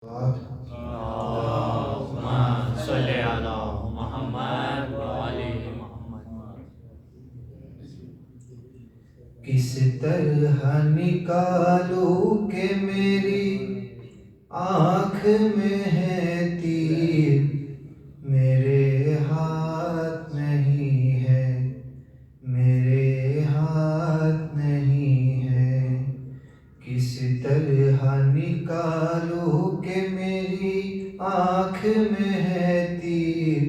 اللہم صلی علی محمد وآل محمد۔ کس طرح نکالوں کہ میری آنکھ میں ہے تیر، میرے ہاتھ نہیں ہے، میرے ہاتھ نہیں ہے۔ کس طرح نکالوں کہ میری آنکھ میں ہے تیر،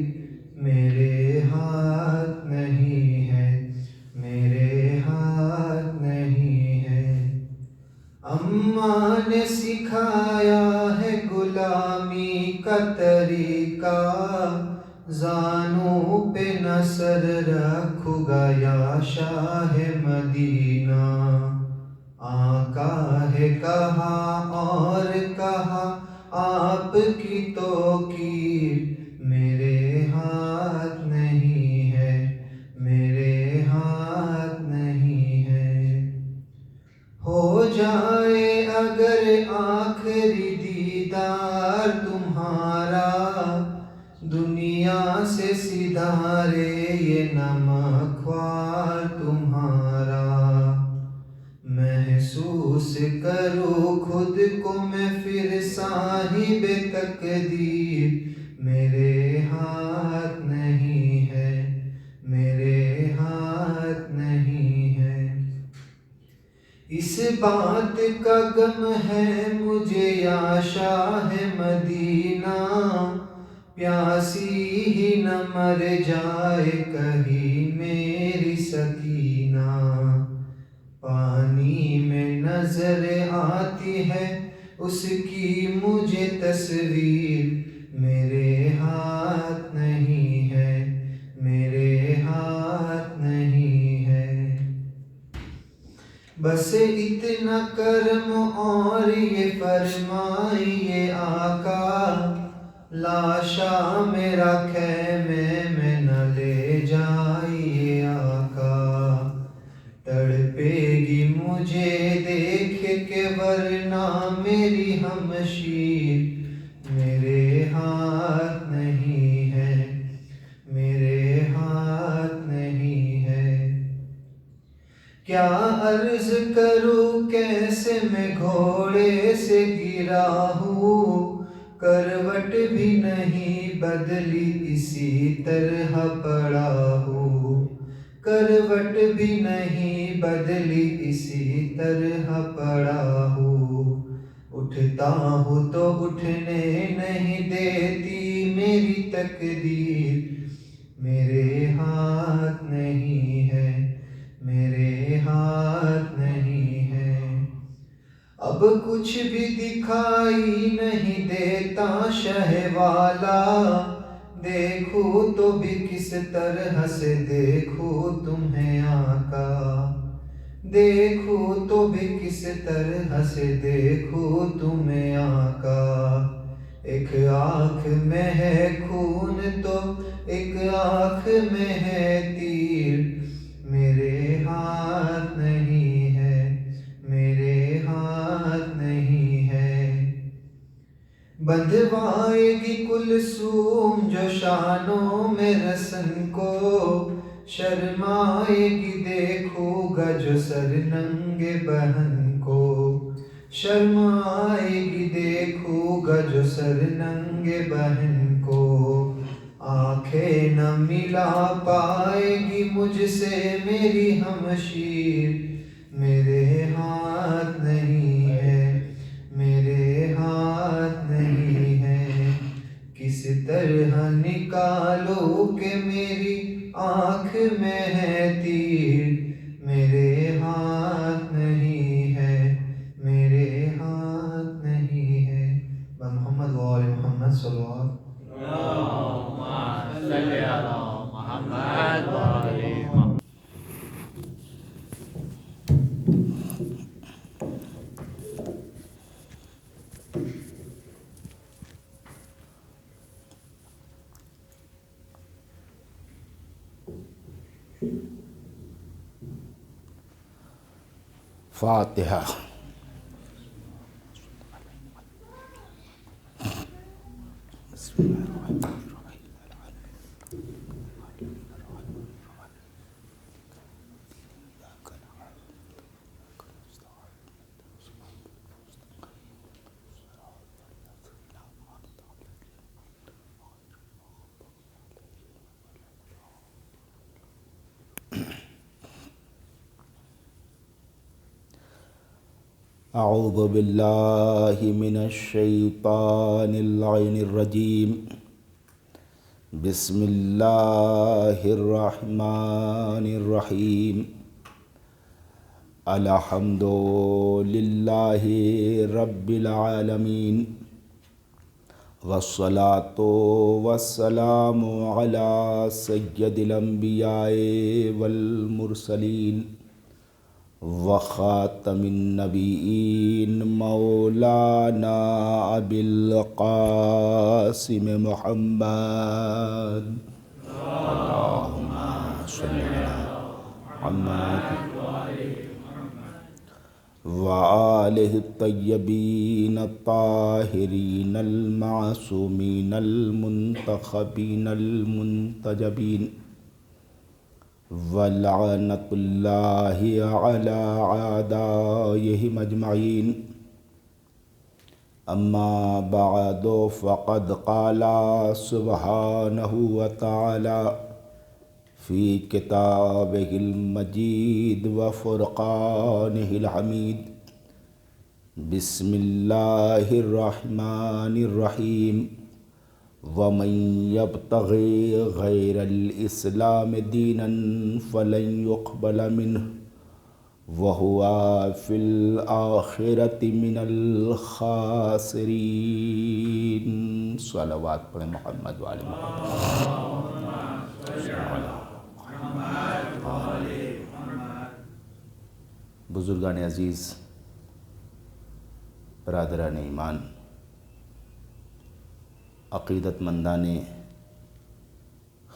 میرے ہاتھ نہیں ہے، میرے ہاتھ نہیں ہے۔ اماں نے سکھایا ہے غلامی کا طریقہ، زانوں پہ نہ سر رکھوں گا یا شاہ مدینہ۔ آقا ہے کہا اور کہا آپ کی توقیر، میرے ہاتھ نہیں ہے، میرے ہاتھ نہیں ہے۔ ہو جائے اگر آخری دیدار تمہارا، دنیا سے سدھارے یہ نمک خوار تمہارا۔ محسوس کرو خود کو میں پھر صاحب تقدیر، میرے ہاتھ نہیں ہے، میرے ہاتھ نہیں ہے۔ اس بات کا غم ہے مجھے یا شاہ مدینہ، پیاسی ہی نہ مر جائے کہیں میری سکینہ۔ پانی میں نظر آتی ہے اس کی مجھے تصویر، میرے ہاتھ نہیں ہے، میرے ہاتھ نہیں ہے۔ بس اتنا کرم اور یہ فرمائیے آقا، لاشا میرا خیمے میں نہ لے جائیے آقا۔ تڑپے گی مجھے دیکھ کے ورنہ میری ہمشیر، میرے ہاتھ نہیں ہے، میرے ہاتھ نہیں ہے۔ کیا عرض کروں کیسے میں گھوڑے سے گرا ہوں، کروٹ بھی نہیں بدلی اسی طرح پڑا ہوں، کروٹ بھی نہیں بدلی اسی طرح پڑا ہوں۔ اٹھتا ہوں تو اٹھنے نہیں دیتی میری تقدیر، میرے ہاتھ نہیں ہے، میرے ہاتھ نہیں ہے۔ اب کچھ بھی دکھائی نہیں دیتا شہ والا، دیکھوں تو بھی کس طرح سے دیکھوں تمہیں آقا، دیکھوں تو بھی کس طرح سے دیکھوں تمہیں آقا۔ ایک آنکھ میں ہے خون تو ایک آنکھ میں ہے تیر، میرے ہاتھ نہیں ہے، میرے ہاتھ نہیں ہے۔ بندھوائے گی کلثوم جو شانوں میں رسن کو، شرمائے گی دیکھوں گا جو سر ننگے بہن کو، شرمائے گی دیکھوں گا جو سر ننگے بہن کو۔ آنکھیں نہ ملا پائے گی مجھ سے میری ہمشیر، میرے ہاتھ نہیں ہے، میرے ہاتھ نہیں ہے۔ کس طرح نکالوں کہ میری آنکھ میں ہے تیر، میرے ہاتھ نہیں ہے، میرے ہاتھ نہیں ہے۔ محمد وآل محمد صلی اللہ علیہ وسلم۔ اللہم صلی علی محمد وآل محمد۔ فاتحہ۔ اعوذ باللہ من الشیطان اللعین الرجیم بسم اللہ الرحمن الرحیم الحمد للہ رب العالمین والصلاة والسلام علی سید الانبیاء والمرسلین وخاتم النبیین مولانا ابی القاسم محمد اللہم صلی علی محمد وآلہ الطیبین الطاہرین المعصومین المنتخبین المنتجبین وَلَعْنَةُ اللَّهِ عَلَىٰ أَعْدَائِهِمْ أَجْمَعِينَ أَمَّا بَعْدُ فَقَدْ قَالَ سُبْحَانَهُ وَتَعَالَىٰ فِي كِتَابِهِ الْمَجِيدِ وَفُرْقَانِهِ الْحَمِيدِ بسم اللہ الرحمن الرحیم وَمَن يَبْتَغِ غَيْرَ الْإِسْلَامِ دِينًا فَلَن يُقْبَلَ مِنْهُ وَهُوَ فِي الْآخِرَةِ مِنَ الْخَاسِرِينَ۔ صلوات پڑھیں محمد وآل محمد۔ بزرگان عزیز، برادران ایمان، عقیدت مندان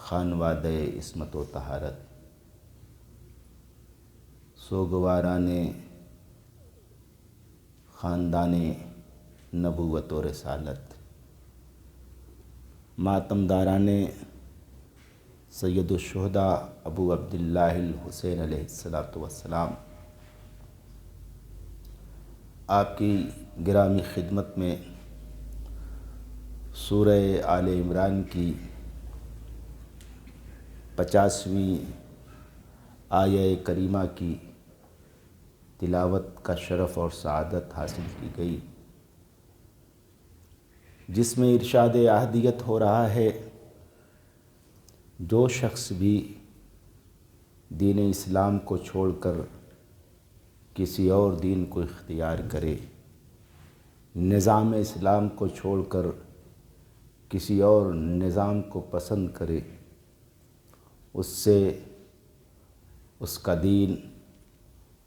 خانوادہ عصمت و طہارت، سوگواران خاندان نبوت و رسالت، ماتمداران سید الشہداء ابو عبداللہ الحسین علیہ السلام، آپ کی گرامی خدمت میں سورہ آل عمران کی 50ویں آیہ کریمہ کی تلاوت کا شرف اور سعادت حاصل کی گئی، جس میں ارشاد احدیت ہو رہا ہے، جو شخص بھی دین اسلام کو چھوڑ کر کسی اور دین کو اختیار کرے، نظام اسلام کو چھوڑ کر کسی اور نظام کو پسند کرے، اس سے اس کا دین،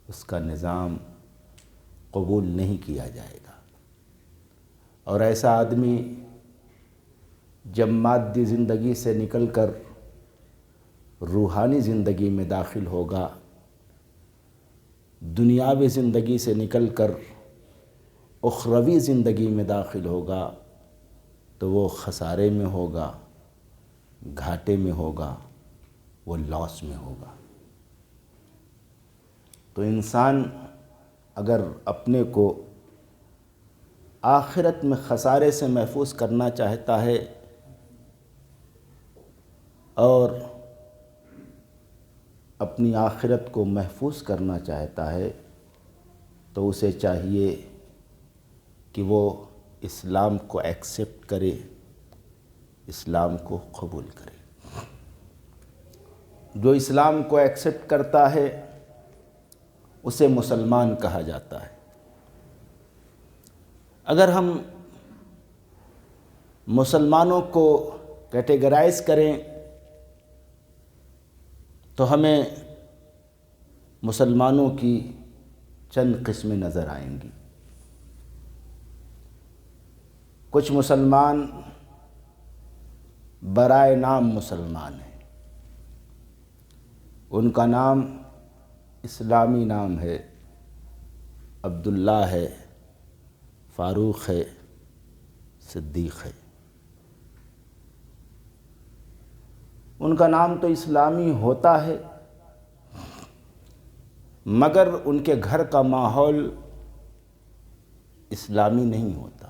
اس کا نظام قبول نہیں کیا جائے گا، اور ایسا آدمی جب مادی زندگی سے نکل کر روحانی زندگی میں داخل ہوگا، دنیاوی زندگی سے نکل کر اخروی زندگی میں داخل ہوگا، تو وہ خسارے میں ہوگا، گھاٹے میں ہوگا، وہ لاس میں ہوگا۔ تو انسان اگر اپنے کو آخرت میں خسارے سے محفوظ کرنا چاہتا ہے اور اپنی آخرت کو محفوظ کرنا چاہتا ہے، تو اسے چاہیے کہ وہ اسلام کو ایکسیپٹ کرے، اسلام کو قبول کرے۔ جو اسلام کو ایکسیپٹ کرتا ہے اسے مسلمان کہا جاتا ہے۔ اگر ہم مسلمانوں کو کیٹیگرائز کریں تو ہمیں مسلمانوں کی چند قسمیں نظر آئیں گی۔ کچھ مسلمان برائے نام مسلمان ہیں، ان کا نام اسلامی نام ہے، عبداللہ ہے، فاروق ہے، صدیق ہے۔ ان کا نام تو اسلامی ہوتا ہے، مگر ان کے گھر کا ماحول اسلامی نہیں ہوتا۔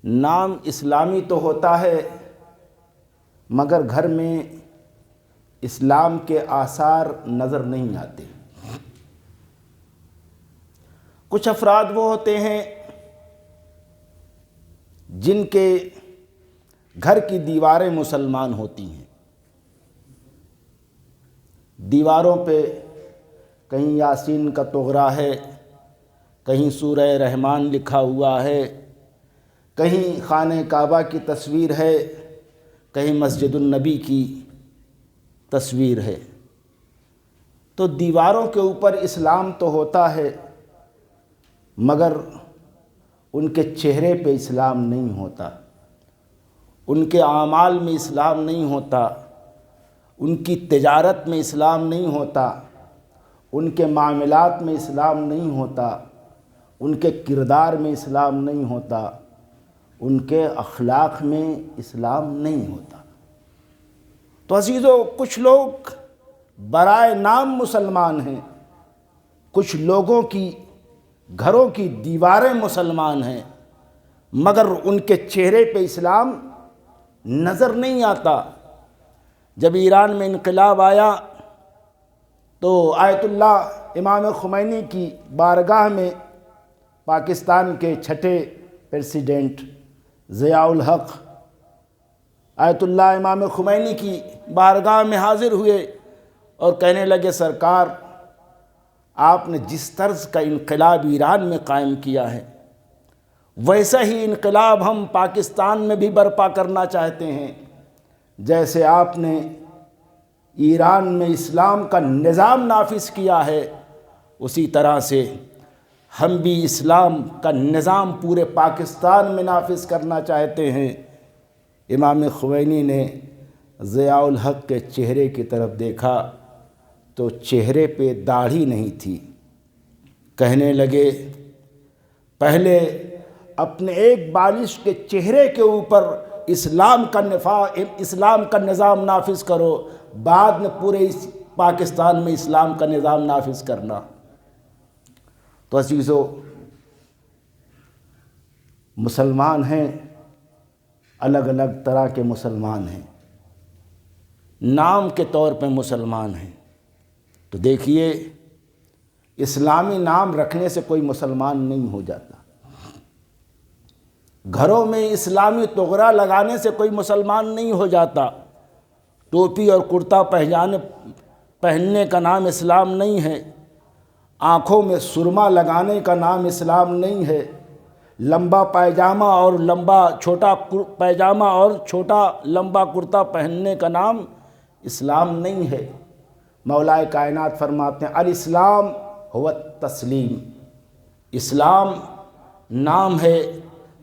نام اسلامی تو ہوتا ہے مگر گھر میں اسلام کے آثار نظر نہیں آتے۔ کچھ افراد وہ ہوتے ہیں جن کے گھر کی دیواریں مسلمان ہوتی ہیں، دیواروں پہ کہیں یاسین کا تغرا ہے، کہیں سورہ رحمان لکھا ہوا ہے، کہیں خانہ کعبہ کی تصویر ہے، کہیں مسجد النبی کی تصویر ہے۔ تو دیواروں کے اوپر اسلام تو ہوتا ہے مگر ان کے چہرے پہ اسلام نہیں ہوتا، ان کے اعمال میں اسلام نہیں ہوتا، ان کی تجارت میں اسلام نہیں ہوتا، ان کے معاملات میں اسلام نہیں ہوتا، ان کے کردار میں اسلام نہیں ہوتا، ان کے اخلاق میں اسلام نہیں ہوتا۔ تو عزیزو، کچھ لوگ برائے نام مسلمان ہیں، کچھ لوگوں کی گھروں کی دیواریں مسلمان ہیں مگر ان کے چہرے پہ اسلام نظر نہیں آتا۔ جب ایران میں انقلاب آیا تو آیت اللہ امام خمینی کی بارگاہ میں پاکستان کے چھٹے پریزیڈنٹ ضیاء الحق آیت اللہ امام خمینی کی بارگاہ میں حاضر ہوئے اور کہنے لگے، سرکار آپ نے جس طرز کا انقلاب ایران میں قائم کیا ہے ویسا ہی انقلاب ہم پاکستان میں بھی برپا کرنا چاہتے ہیں۔ جیسے آپ نے ایران میں اسلام کا نظام نافذ کیا ہے اسی طرح سے ہم بھی اسلام کا نظام پورے پاکستان میں نافذ کرنا چاہتے ہیں۔ امام خمینی نے ضیاء الحق کے چہرے کی طرف دیکھا تو چہرے پہ داڑھی نہیں تھی۔ کہنے لگے، پہلے اپنے ایک بالش کے چہرے کے اوپر اسلام کا نظام نافذ کرو، بعد میں پورے اس پاکستان میں اسلام کا نظام نافذ کرنا۔ تو عزیزو، مسلمان ہیں، الگ الگ طرح کے مسلمان ہیں، نام کے طور پہ مسلمان ہیں۔ تو دیکھیے، اسلامی نام رکھنے سے کوئی مسلمان نہیں ہو جاتا، گھروں میں اسلامی تغرا لگانے سے کوئی مسلمان نہیں ہو جاتا، ٹوپی اور کرتا پہننے کا نام اسلام نہیں ہے، آنکھوں میں سرما لگانے کا نام اسلام نہیں ہے، لمبا پائجامہ اور چھوٹا پائجامہ اور چھوٹا لمبا کرتا پہننے کا نام اسلام نہیں ہے۔ مولا کائنات فرماتے ہیں، الاسلام هو التسلیم، اسلام نام ہے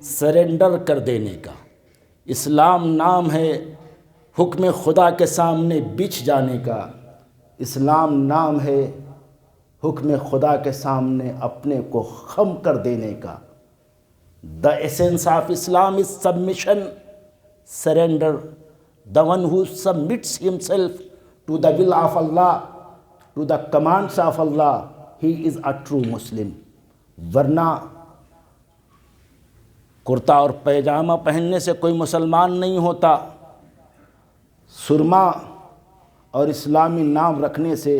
سرنڈر کر دینے کا، اسلام نام ہے حکم خدا کے سامنے بچھ جانے کا، اسلام نام ہے حکم خدا کے سامنے اپنے کو خم کر دینے کا۔ The essence of Islam is submission, surrender. The one who submits himself to the will of Allah, to the commands of Allah, he is a true Muslim. ورنہ کرتا اور پیجامہ پہننے سے کوئی مسلمان نہیں ہوتا، سرما اور اسلامی نام رکھنے سے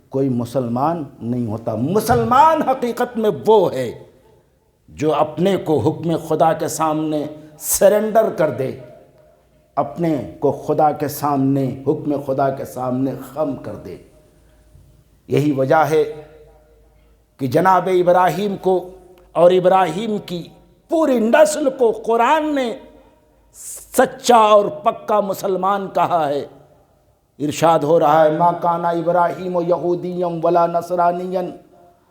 کوئی مسلمان نہیں ہوتا۔ مسلمان حقیقت میں وہ ہے جو اپنے کو حکم خدا کے سامنے سرنڈر کر دے، اپنے کو خدا کے سامنے، حکم خدا کے سامنے خم کر دے۔ یہی وجہ ہے کہ جناب ابراہیم کو اور ابراہیم کی پوری نسل کو قرآن نے سچا اور پکا مسلمان کہا ہے۔ ارشاد ہو رہا ہے، ما کان ابراہیم یہودیا ولا نصرانیا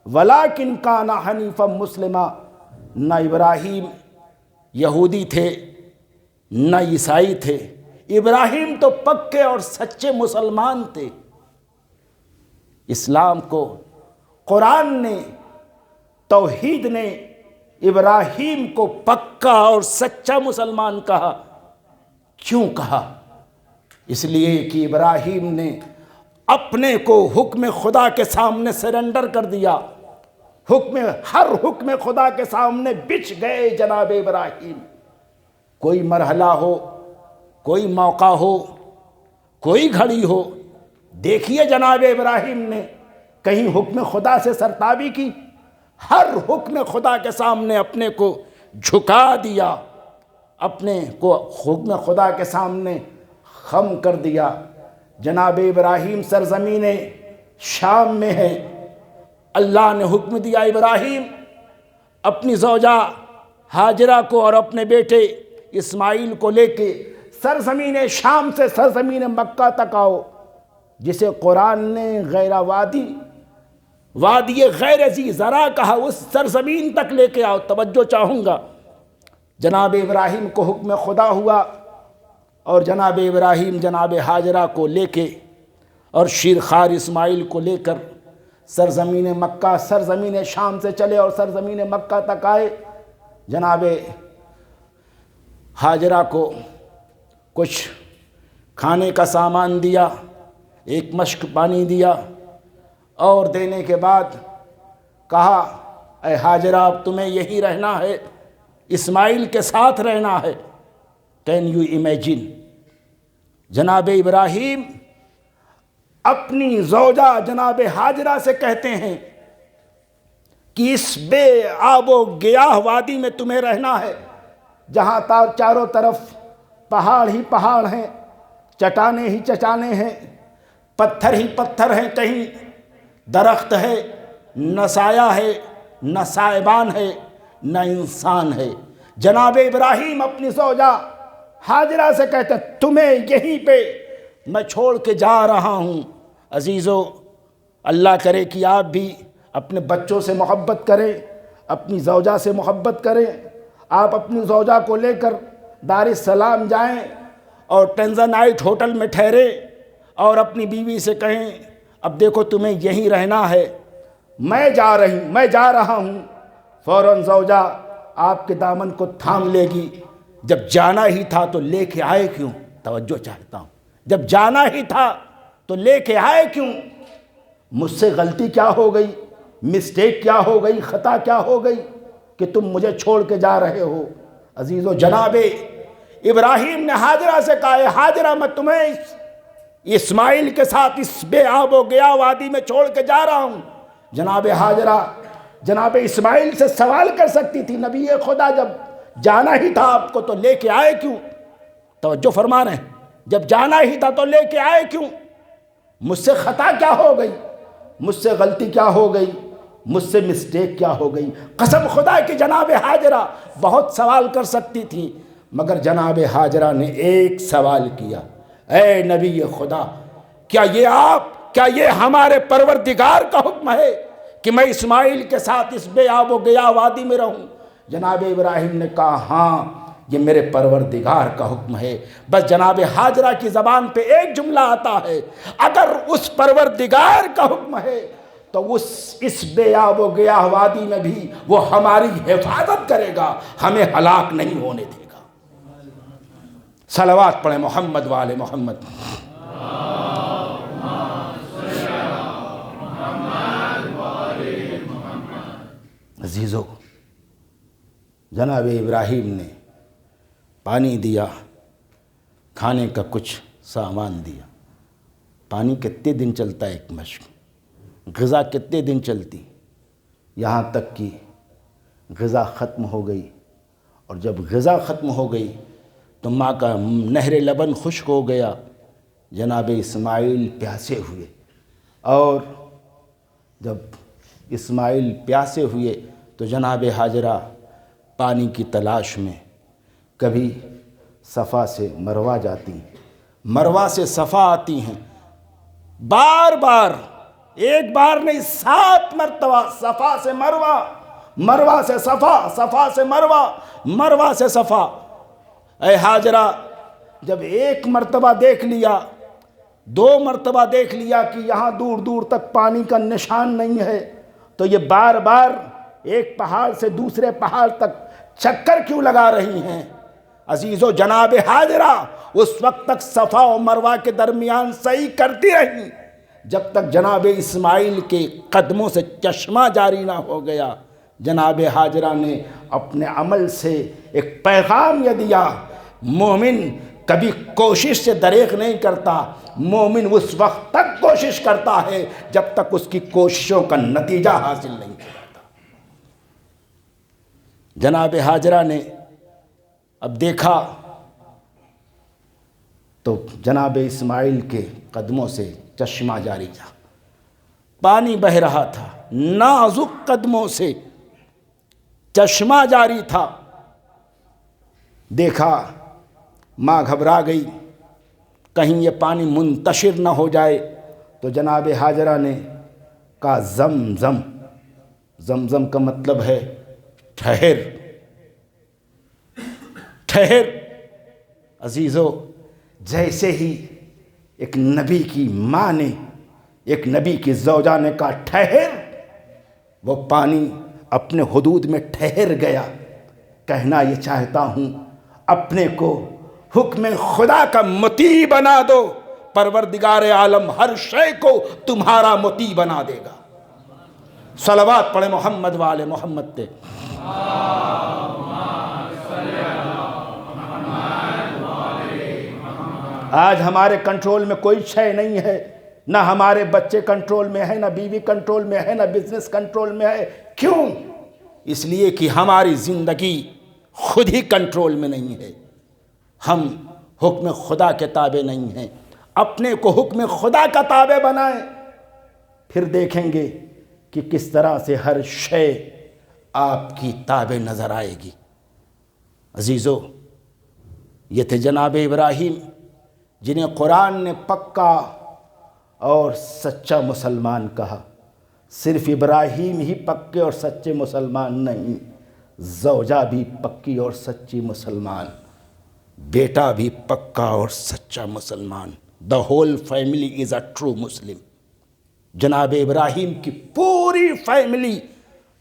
ولکن کان حنیفا مسلما۔ نہ ابراہیم یہودی تھے نہ عیسائی تھے، ابراہیم تو پکے اور سچے مسلمان تھے۔ اسلام کو قرآن نے، توحید نے ابراہیم کو پکا اور سچا مسلمان کہا، کیوں کہا؟ اس لیے کہ ابراہیم نے اپنے کو حکم خدا کے سامنے سرنڈر کر دیا، ہر حکم خدا کے سامنے بچھ گئے جناب ابراہیم۔ کوئی مرحلہ ہو، کوئی موقع ہو، کوئی گھڑی ہو، دیکھیے جناب ابراہیم نے کہیں حکم خدا سے سرتابی کی؟ ہر حکم خدا کے سامنے اپنے کو جھکا دیا، اپنے کو حکم خدا کے سامنے خم کر دیا۔ جناب ابراہیم سرزمین شام میں ہے، اللہ نے حکم دیا ابراہیم اپنی زوجہ ہاجرہ کو اور اپنے بیٹے اسماعیل کو لے کے سرزمین شام سے سرزمین مکہ تک آؤ، جسے قرآن نے وادی غیر ذی زرع کہا، اس سرزمین تک لے کے آؤ۔ توجہ چاہوں گا، جناب ابراہیم کو حکم خدا ہوا اور جناب ابراہیم جناب ہاجرہ کو لے کے اور شیرخوار اسماعیل کو لے کر سرزمین مکہ، سرزمین شام سے چلے اور سرزمین مکہ تک آئے۔ جناب ہاجرہ کو کچھ کھانے کا سامان دیا، ایک مشک پانی دیا، اور دینے کے بعد کہا اے ہاجرہ اب تمہیں یہی رہنا ہے، اسماعیل کے ساتھ رہنا ہے۔ Can you imagine? جناب ابراہیم اپنی زوجہ جناب ہاجرہ سے کہتے ہیں کہ اس بے آب و گیاہ وادی میں تمہیں رہنا ہے، جہاں چاروں طرف پہاڑ ہی پہاڑ ہیں، چٹانیں ہی چٹانیں ہیں، پتھر ہی پتھر ہیں، کہیں درخت ہے نہ سایہ ہے، نہ سائبان ہے، نہ انسان ہے۔ جناب ابراہیم اپنی زوجہ ہاجرہ سے کہتے ہیں تمہیں یہیں پہ میں چھوڑ کے جا رہا ہوں۔ عزیزو، اللہ کرے کہ آپ بھی اپنے بچوں سے محبت کریں، اپنی زوجہ سے محبت کریں۔ آپ اپنی زوجہ کو لے کر دار السلام جائیں اور ٹینزانائٹ ہوٹل میں ٹھہرے اور اپنی بیوی سے کہیں اب دیکھو تمہیں یہیں رہنا ہے، میں جا رہا ہوں۔ فوراً زوجہ آپ کے دامن کو تھام لے گی۔ جب جانا ہی تھا تو لے کے آئے کیوں؟ توجہ چاہتا ہوں، جب جانا ہی تھا تو لے کے آئے کیوں؟ مجھ سے غلطی کیا ہو گئی، مسٹیک کیا ہو گئی، خطا کیا ہو گئی کہ تم مجھے چھوڑ کے جا رہے ہو؟ عزیزو، جناب ابراہیم نے ہاجرہ سے کہا ہے ہاجرہ میں تمہیں اسماعیل کے ساتھ اس بے آب و گیا وادی میں چھوڑ کے جا رہا ہوں۔ جناب ہاجرہ جناب اسماعیل سے سوال کر سکتی تھی، نبی خدا جب جانا ہی تھا آپ کو تو لے کے آئے کیوں؟ توجہ فرما رہے ہیں، جب جانا ہی تھا تو لے کے آئے کیوں؟ مجھ سے خطا کیا ہو گئی، مجھ سے غلطی کیا ہو گئی، مجھ سے مسٹیک کیا ہو گئی؟ قسم خدا کی جناب ہاجرہ بہت سوال کر سکتی تھی، مگر جناب ہاجرہ نے ایک سوال کیا، اے نبی خدا، کیا یہ ہمارے پروردگار کا حکم ہے کہ میں اسماعیل کے ساتھ اس بے آب و گیا وادی میں رہوں؟ جناب ابراہیم نے کہا ہاں یہ میرے پروردگار کا حکم ہے۔ بس جناب ہاجرہ کی زبان پہ ایک جملہ آتا ہے، اگر اس پروردگار کا حکم ہے تو اس بے آب و گیا وادی میں بھی وہ ہماری حفاظت کرے گا، ہمیں ہلاک نہیں ہونے دے گا۔ صلوات پڑھیں محمد وآل محمد۔ عزیزو، جناب ابراہیم نے پانی دیا، کھانے کا کچھ سامان دیا۔ پانی کتنے دن چلتا ہے ایک مشق؟ غذا کتنے دن چلتی؟ یہاں تک کہ غذا ختم ہو گئی، اور جب غذا ختم ہو گئی تو ماں کا نہر لبن خشک ہو گیا، جناب اسماعیل پیاسے ہوئے، اور جب اسماعیل پیاسے ہوئے تو جناب ہاجرہ پانی کی تلاش میں کبھی صفا سے مروہ جاتی ہیں، مروہ سے صفا آتی ہیں، بار بار، ایک بار نہیں 7 مرتبہ صفا سے مروہ، مروہ سے صفا، صفا سے مروہ، مروہ سے صفا۔ اے ہاجرہ، جب 1 مرتبہ دیکھ لیا، 2 مرتبہ دیکھ لیا کہ یہاں دور دور تک پانی کا نشان نہیں ہے، تو یہ بار بار ایک پہاڑ سے دوسرے پہاڑ تک چکر کیوں لگا رہی ہیں؟ عزیزو جناب حاجرہ اس وقت تک صفا و مروہ کے درمیان سعی کرتی رہی جب تک جناب اسماعیل کے قدموں سے چشمہ جاری نہ ہو گیا۔ جناب حاجرہ نے اپنے عمل سے ایک پیغام یہ دیا، مومن کبھی کوشش سے دریغ نہیں کرتا، مومن اس وقت تک کوشش کرتا ہے جب تک اس کی کوششوں کا نتیجہ حاصل نہیں ہوتا۔ جناب حاجرہ نے اب دیکھا تو جناب اسماعیل کے قدموں سے چشمہ جاری تھا، پانی بہہ رہا تھا، نازک قدموں سے چشمہ جاری تھا۔ دیکھا ماں گھبرا گئی کہیں یہ پانی منتشر نہ ہو جائے، تو جناب حاجرہ نے کہا زمزم۔ زمزم کا مطلب ہے ٹھہر ٹھہر۔ عزیزو جیسے ہی ایک نبی کی ماں نے، ایک نبی کی زوجہ نے کہا ٹھہر، وہ پانی اپنے حدود میں ٹھہر گیا۔ کہنا یہ چاہتا ہوں اپنے کو حکم خدا کا مطیع بنا دو، پروردگار عالم ہر شے کو تمہارا مطیع بنا دے گا۔ صلوات پڑھے محمد وآل محمد تے۔ آج ہمارے کنٹرول میں کوئی شے نہیں ہے، نہ ہمارے بچے کنٹرول میں ہے، نہ بیوی کنٹرول میں ہے، نہ بزنس کنٹرول میں ہے۔ کیوں؟ اس لیے کہ ہماری زندگی خود ہی کنٹرول میں نہیں ہے، ہم حکم خدا کے تابع نہیں ہیں۔ اپنے کو حکم خدا کا تابع بنائیں، پھر دیکھیں گے کہ کس طرح سے ہر شے آپ کی تابع نظر آئے گی۔ عزیزو یہ تھے جناب ابراہیم جنہیں قرآن نے پکا اور سچا مسلمان کہا۔ صرف ابراہیم ہی پکے اور سچے مسلمان نہیں، زوجہ بھی پکی اور سچی مسلمان، بیٹا بھی پکا اور سچا مسلمان۔ The whole family is a true Muslim۔ جناب ابراہیم کی پوری فیملی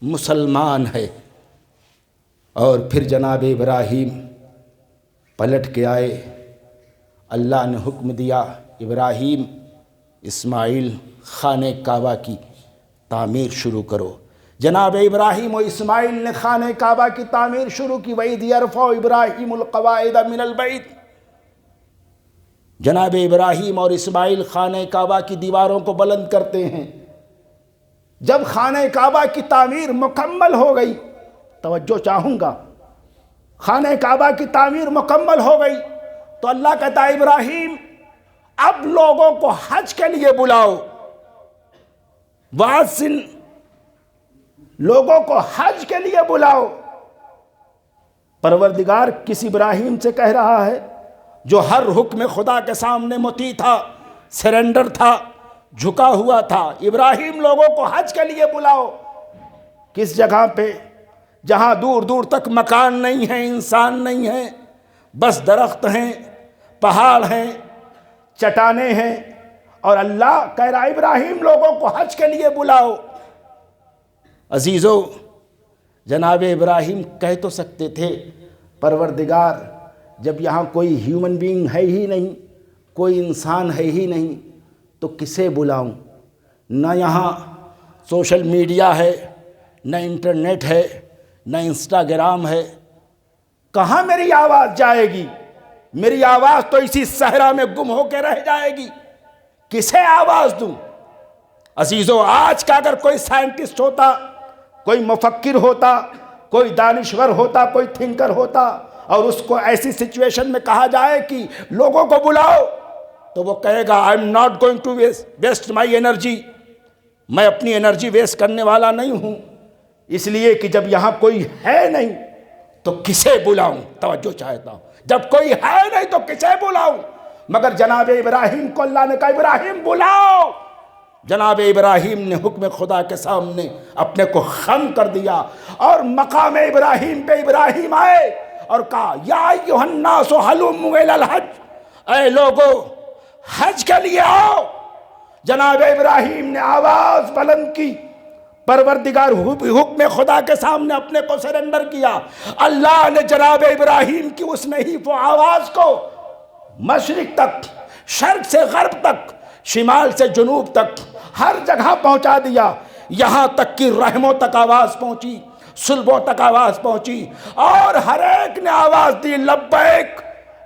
مسلمان ہے۔ اور پھر جناب ابراہیم پلٹ کے آئے، اللہ نے حکم دیا ابراہیم اسماعیل خانہ کعبہ کی تعمیر شروع کرو۔ جناب ابراہیم و اسماعیل نے خانہ کعبہ کی تعمیر شروع کی۔ وَإِذْ يَرْفَعُ إِبْرَاهِيمُ الْقَوَاعِدَ مِنَ الْبَيْتِ۔ جناب ابراہیم اور اسماعیل خانہ کعبہ کی دیواروں کو بلند کرتے ہیں۔ جب خانہ کعبہ کی تعمیر مکمل ہو گئی، توجہ چاہوں گا، خانہ کعبہ کی تعمیر مکمل ہو گئی تو اللہ کہتا ہے ابراہیم اب لوگوں کو حج کے لیے بلاؤ، وَأَذِّن، لوگوں کو حج کے لیے بلاؤ۔ پروردگار کس ابراہیم سے کہہ رہا ہے جو ہر حکم خدا کے سامنے مطیع تھا، سرنڈر تھا، جھکا ہوا تھا؟ ابراہیم لوگوں کو حج کے لیے بلاؤ۔ کس جگہ پہ؟ جہاں دور دور تک مکان نہیں ہے، انسان نہیں ہے، بس درخت ہیں، پہاڑ ہیں، چٹانیں ہیں، اور اللہ کہہ رہا ابراہیم لوگوں کو حج کے لیے بلاؤ۔ عزیزو جناب ابراہیم کہہ تو سکتے تھے پروردگار جب یہاں کوئی ہیومن بینگ ہے ہی نہیں، کوئی انسان ہے ہی نہیں تو کسے بلاؤں؟ نہ یہاں سوشل میڈیا ہے، نہ انٹرنیٹ ہے، نہ انسٹاگرام ہے، کہاں میری آواز جائے گی؟ میری آواز تو اسی صحرا میں گم ہو کے رہ جائے گی، کسے آواز دوں؟ عزیزو آج کا اگر کوئی سائنٹسٹ ہوتا، کوئی مفکر ہوتا، کوئی دانشور ہوتا، کوئی تھنکر ہوتا، اور اس کو ایسی سچویشن میں کہا جائے کہ لوگوں کو بلاؤ، تو وہ کہے گا I am not going to waste my energy، میں اپنی انرجی ویسٹ کرنے والا نہیں ہوں، اس لیے کہ جب یہاں کوئی ہے نہیں تو کسے بلاؤں؟ توجہ چاہتا ہوں، جب کوئی ہے نہیں تو کسے بلاؤں؟ مگر جناب ابراہیم کو اللہ نے کہا ابراہیم بلاؤ۔ جناب ابراہیم نے حکم خدا کے سامنے اپنے کو خم کر دیا، اور مقام ابراہیم پہ ابراہیم آئے اور کہا یا ایھا الناس ھلموا الی الحج، اے لوگو حج کے لیے آؤ۔ جناب ابراہیم نے آواز بلند کی، پروردگار حکم خدا کے سامنے اپنے کو سرنڈر کیا. اللہ نے جناب ابراہیم کی اس نحیف و آواز کو مشرق تک، شرق سے غرب تک، شمال سے جنوب تک ہر جگہ پہنچا دیا. یہاں تک کہ رحموں تک آواز پہنچی، صلبوں تک آواز پہنچی، اور ہر ایک نے آواز دی لبیک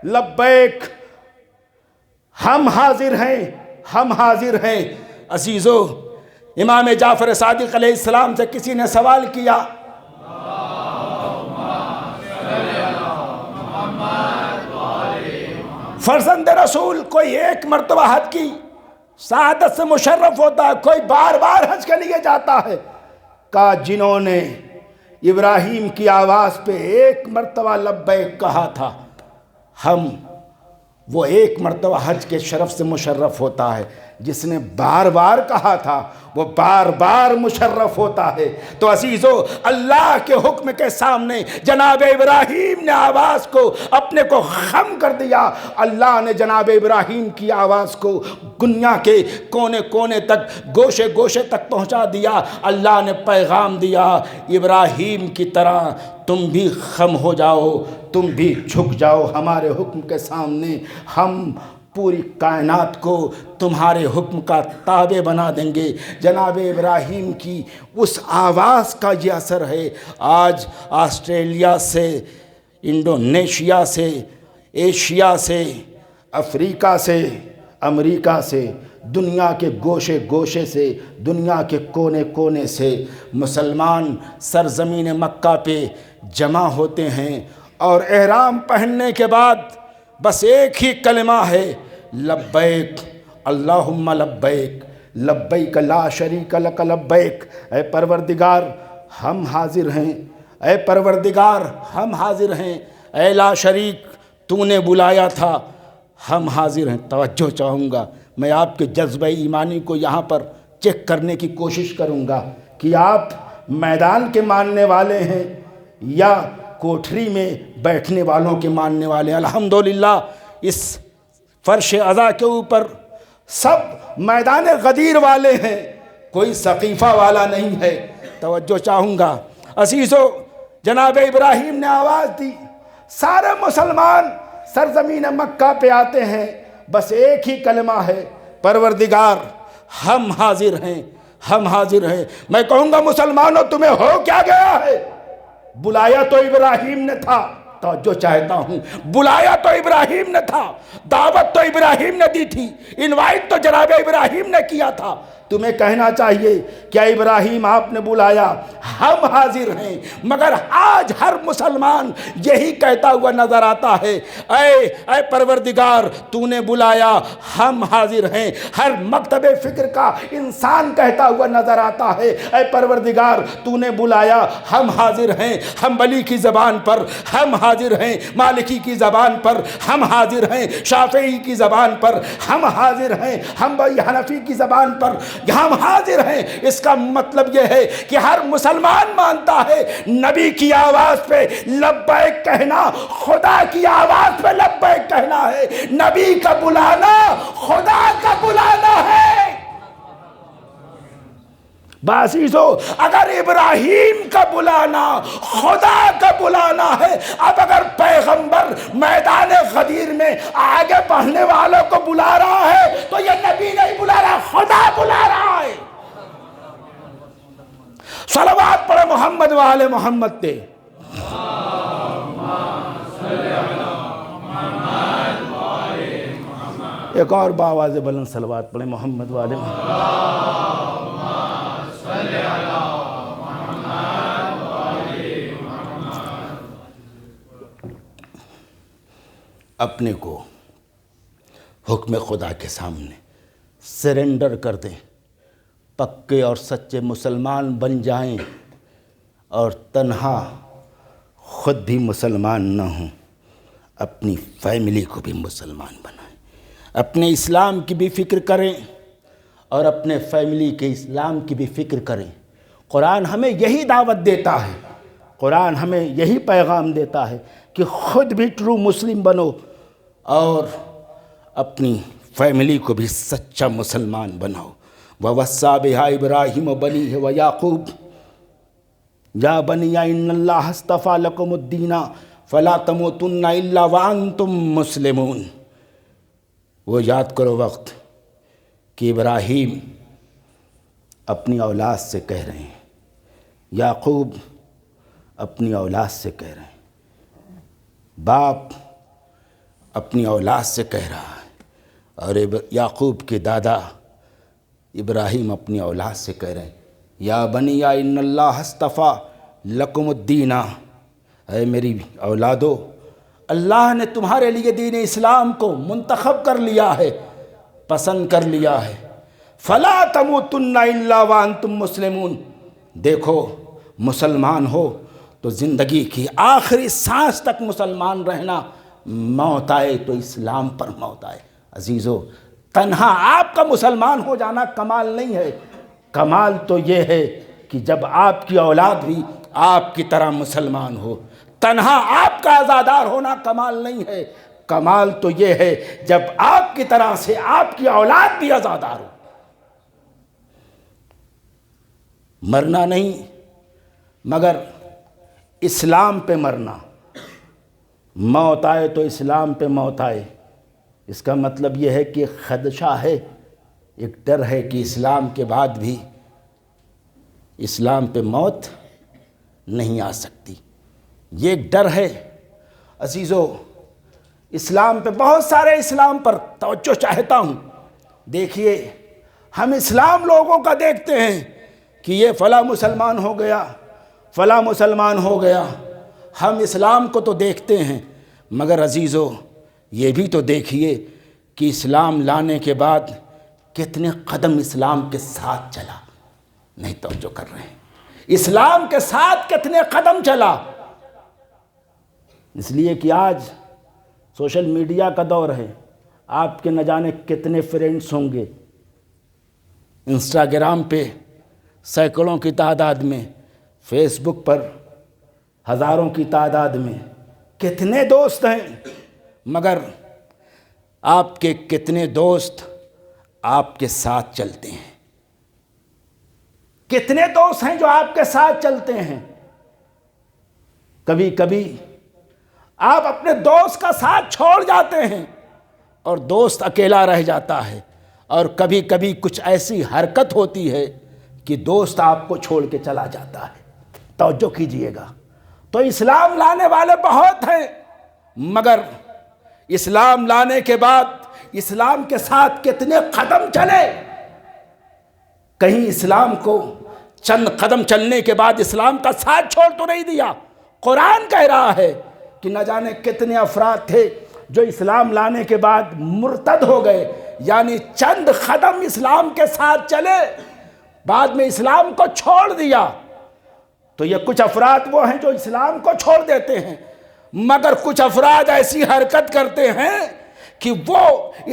لبیک، ہم حاضر ہیں، ہم حاضر ہیں. عزیزو، امام جعفر صادق علیہ السلام سے کسی نے سوال کیا، فرزند رسول کوئی ایک مرتبہ حج کی سعادت سے مشرف ہوتا ہے، کوئی بار بار حج کے لیے جاتا ہے؟ کہا جنہوں نے ابراہیم کی آواز پہ ایک مرتبہ لبیک کہا تھا، ہم وہ ایک مرتبہ حج کے شرف سے مشرف ہوتا ہے. جس نے بار بار کہا تھا وہ بار بار مشرف ہوتا ہے. تو عزیزو، اللہ کے حکم کے سامنے جناب ابراہیم نے آواز کو اپنے کو خم کر دیا. اللہ نے جناب ابراہیم کی آواز کو دنیا کے کونے کونے تک، گوشے گوشے تک پہنچا دیا. اللہ نے پیغام دیا، ابراہیم کی طرح تم بھی خم ہو جاؤ، تم بھی جھک جاؤ ہمارے حکم کے سامنے. ہم پوری کائنات کو تمہارے حکم کا تابع بنا دیں گے. جناب ابراہیم کی اس آواز کا یہ اثر ہے. آج آسٹریلیا سے، انڈونیشیا سے، ایشیا سے، افریقہ سے، امریکہ سے، دنیا کے گوشے گوشے سے، دنیا کے کونے کونے سے مسلمان سرزمین مکہ پہ جمع ہوتے ہیں، اور احرام پہننے کے بعد بس ایک ہی کلمہ ہے، لبیک اللہم لبیک لبیک لا شریک لک لبیک. اے پروردگار ہم حاضر ہیں، اے پروردگار ہم حاضر ہیں، اے لا شریک تو نے بلایا تھا، ہم حاضر ہیں. توجہ چاہوں گا، میں آپ کے جذبہ ایمانی کو یہاں پر چیک کرنے کی کوشش کروں گا کہ آپ میدان کے ماننے والے ہیں یا کوٹھری میں بیٹھنے والوں کے ماننے والے ہیں. الحمدللہ اس فرش عزا کے اوپر سب میدان غدیر والے ہیں، کوئی سقیفہ والا نہیں ہے. توجہ چاہوں گا عزیزو، جناب ابراہیم نے آواز دی، سارے مسلمان سرزمین مکہ پہ آتے ہیں، بس ایک ہی کلمہ ہے، پروردگار ہم حاضر ہیں، ہم حاضر ہیں. میں کہوں گا مسلمانوں تمہیں ہو کیا گیا ہے؟ بلایا تو ابراہیم نے تھا، توجہ چاہتا ہوں، بلایا تو ابراہیم نے تھا، دعوت تو ابراہیم نے دی تھی، انوائٹ تو جناب ابراہیم نے کیا تھا. تمہیں کہنا چاہیے کیا ابراہیم آپ نے بلایا، ہم حاضر ہیں. مگر آج ہر مسلمان یہی کہتا ہوا نظر آتا ہے، اے پروردگار تو نے بلایا، ہم حاضر ہیں. ہر مکتب فکر کا انسان کہتا ہوا نظر آتا ہے، اے پروردگار تو نے بلایا، ہم حاضر ہیں. حنبلی کی زبان پر ہم حاضر ہیں، مالکی کی زبان پر ہم حاضر ہیں، شافعی کی زبان پر ہم حاضر ہیں، حنفی کی زبان پر ہم حاضر ہیں. اس کا مطلب یہ ہے کہ ہر مسلمان مانتا ہے نبی کی آواز پہ لبیک کہنا خدا کی آواز پہ لبیک کہنا ہے. نبی کا بلانا خدا کا بلانا ہے. بازیزو، اگر ابراہیم کا بلانا خدا کا بلانا ہے، اب اگر پیغمبر میدان غدیر میں آگے بڑھنے والوں کو بلا رہا ہے تو یہ نبی نہیں بلا رہا، خدا بلا رہا ہے. صلوات پڑھے محمد وآل محمد تے. ایک اور باواز بلند صلوات پڑھے محمد وآل محمد. اپنے کو حکم خدا کے سامنے سرنڈر کر دیں، پکے اور سچے مسلمان بن جائیں، اور تنہا خود بھی مسلمان نہ ہوں، اپنی فیملی کو بھی مسلمان بنائیں، اپنے اسلام کی بھی فکر کریں اور اپنے فیملی کے اسلام کی بھی فکر کریں. قرآن ہمیں یہی دعوت دیتا ہے، قرآن ہمیں یہی پیغام دیتا ہے کہ خود بھی ٹرو مسلم بنو اور اپنی فیملی کو بھی سچا مسلمان بناؤ. ووصّى بہا ابراہیم بنیہ ویعقوب یا بنی ان اللہ اصطفیٰ لکم الدین فلا تموتن الا وانتم مسلمون۔ وہ یاد کرو وقت کہ ابراہیم اپنی اولاد سے کہہ رہے ہیں، یعقوب اپنی اولاد سے کہہ رہے ہیں، باپ اپنی اولاد سے کہہ رہا ہے، اور یعقوب کے دادا ابراہیم اپنی اولاد سے کہہ رہے ہیں یا بنی ان اللہ اصطفیٰ لکم الدین، اے میری اولادو، اللہ نے تمہارے لیے دین اسلام کو منتخب کر لیا ہے، پسند کر لیا ہے، فلا تموتن الا وانتم مسلمون۔ دیکھو مسلمان ہو تو زندگی کی آخری سانس تک مسلمان رہنا، موت آئے تو اسلام پر موت آئے۔ عزیزو، تنہا آپ کا مسلمان ہو جانا کمال نہیں ہے، کمال تو یہ ہے کہ جب آپ کی اولاد بھی آپ کی طرح مسلمان ہو۔ تنہا آپ کا عزادار ہونا کمال نہیں ہے، کمال تو یہ ہے جب آپ کی طرح سے آپ کی اولاد بھی عزادار ہو۔ مرنا نہیں مگر اسلام پہ مرنا، موت آئے تو اسلام پہ موت آئے۔ اس کا مطلب یہ ہے کہ ایک خدشہ ہے، ایک ڈر ہے کہ اسلام کے بعد بھی اسلام پہ موت نہیں آ سکتی، یہ ایک ڈر ہے۔ عزیزو، اسلام پہ بہت سارے اسلام پر توجہ چاہتا ہوں۔ دیکھیے، ہم اسلام لوگوں کا دیکھتے ہیں کہ یہ فلاں مسلمان ہو گیا، فلاں مسلمان ہو گیا، ہم اسلام کو تو دیکھتے ہیں، مگر عزیزو یہ بھی تو دیکھیے کہ اسلام لانے کے بعد کتنے قدم اسلام کے ساتھ چلا۔ نہیں توجہ کر رہے ہیں، اسلام کے ساتھ کتنے قدم چلا۔ اس لیے کہ آج سوشل میڈیا کا دور ہے، آپ کے نہ جانے کتنے فرینڈز ہوں گے، انسٹاگرام پہ سینکڑوں کی تعداد میں، فیس بک پر ہزاروں کی تعداد میں، کتنے دوست ہیں، مگر آپ کے کتنے دوست آپ کے ساتھ چلتے ہیں؟ کتنے دوست ہیں جو آپ کے ساتھ چلتے ہیں؟ کبھی کبھی آپ اپنے دوست کا ساتھ چھوڑ جاتے ہیں اور دوست اکیلا رہ جاتا ہے، اور کبھی کبھی کچھ ایسی حرکت ہوتی ہے کہ دوست آپ کو چھوڑ کے چلا جاتا ہے۔ توجہ کیجئے گا، تو اسلام لانے والے بہت ہیں، مگر اسلام لانے کے بعد اسلام کے ساتھ کتنے قدم چلے؟ کہیں اسلام کو چند قدم چلنے کے بعد اسلام کا ساتھ چھوڑ تو نہیں دیا۔ قرآن کہہ رہا ہے کہ نہ جانے کتنے افراد تھے جو اسلام لانے کے بعد مرتد ہو گئے، یعنی چند قدم اسلام کے ساتھ چلے، بعد میں اسلام کو چھوڑ دیا۔ تو یہ کچھ افراد وہ ہیں جو اسلام کو چھوڑ دیتے ہیں، مگر کچھ افراد ایسی حرکت کرتے ہیں کہ وہ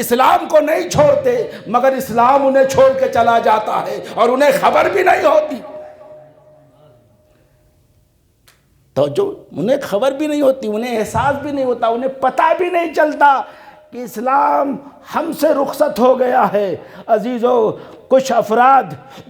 اسلام کو نہیں چھوڑتے، مگر اسلام انہیں چھوڑ کے چلا جاتا ہے اور انہیں خبر بھی نہیں ہوتی۔ تو جو انہیں خبر بھی نہیں ہوتی، انہیں احساس بھی نہیں ہوتا، انہیں پتہ بھی نہیں چلتا کہ اسلام ہم سے رخصت ہو گیا ہے۔ عزیزو، کچھ افراد،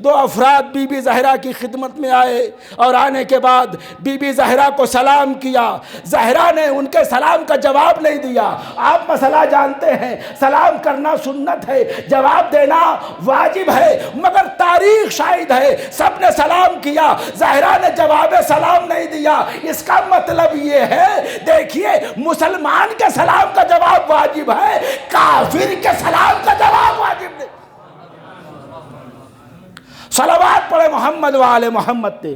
دو افراد بی بی زہرا کی خدمت میں آئے اور آنے کے بعد بی بی زہرا کو سلام کیا، زہرا نے ان کے سلام کا جواب نہیں دیا۔ آپ مسئلہ جانتے ہیں، سلام کرنا سنت ہے، جواب دینا واجب ہے، مگر تاریخ شاہد ہے سب نے سلام کیا، زہرا نے جواب سلام نہیں دیا۔ اس کا مطلب یہ ہے، دیکھیے، مسلمان کے سلام کا جواب واجب ہے، کافر کے سلام کا جواب واجب نہیں۔ صلوات پڑھے محمد و آل محمد تے۔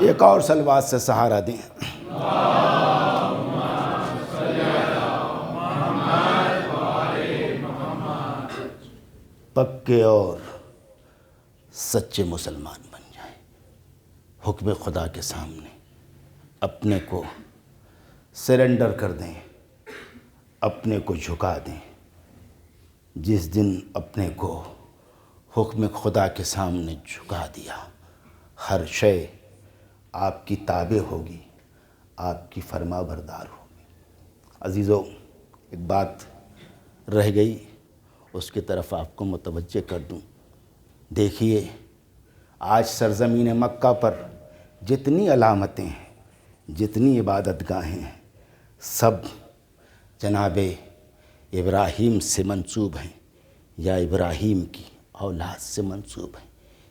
ایک اور صلوات سے سہارا دیں۔ پکے اور سچے مسلمان بن جائیں، حکم خدا کے سامنے اپنے کو سرنڈر کر دیں، اپنے کو جھکا دیں۔ جس دن اپنے کو حکم خدا کے سامنے جھکا دیا، ہر شے آپ کی تابع ہوگی، آپ کی فرما بردار ہوگی۔ عزیزو، ایک بات رہ گئی، اس کی طرف آپ کو متوجہ کر دوں۔ دیکھیے آج سرزمین مکہ پر جتنی علامتیں ہیں، جتنی عبادت گاہیں ہیں، سب جناب ابراہیم سے منسوب ہیں یا ابراہیم کی اولاد سے منسوب ہیں،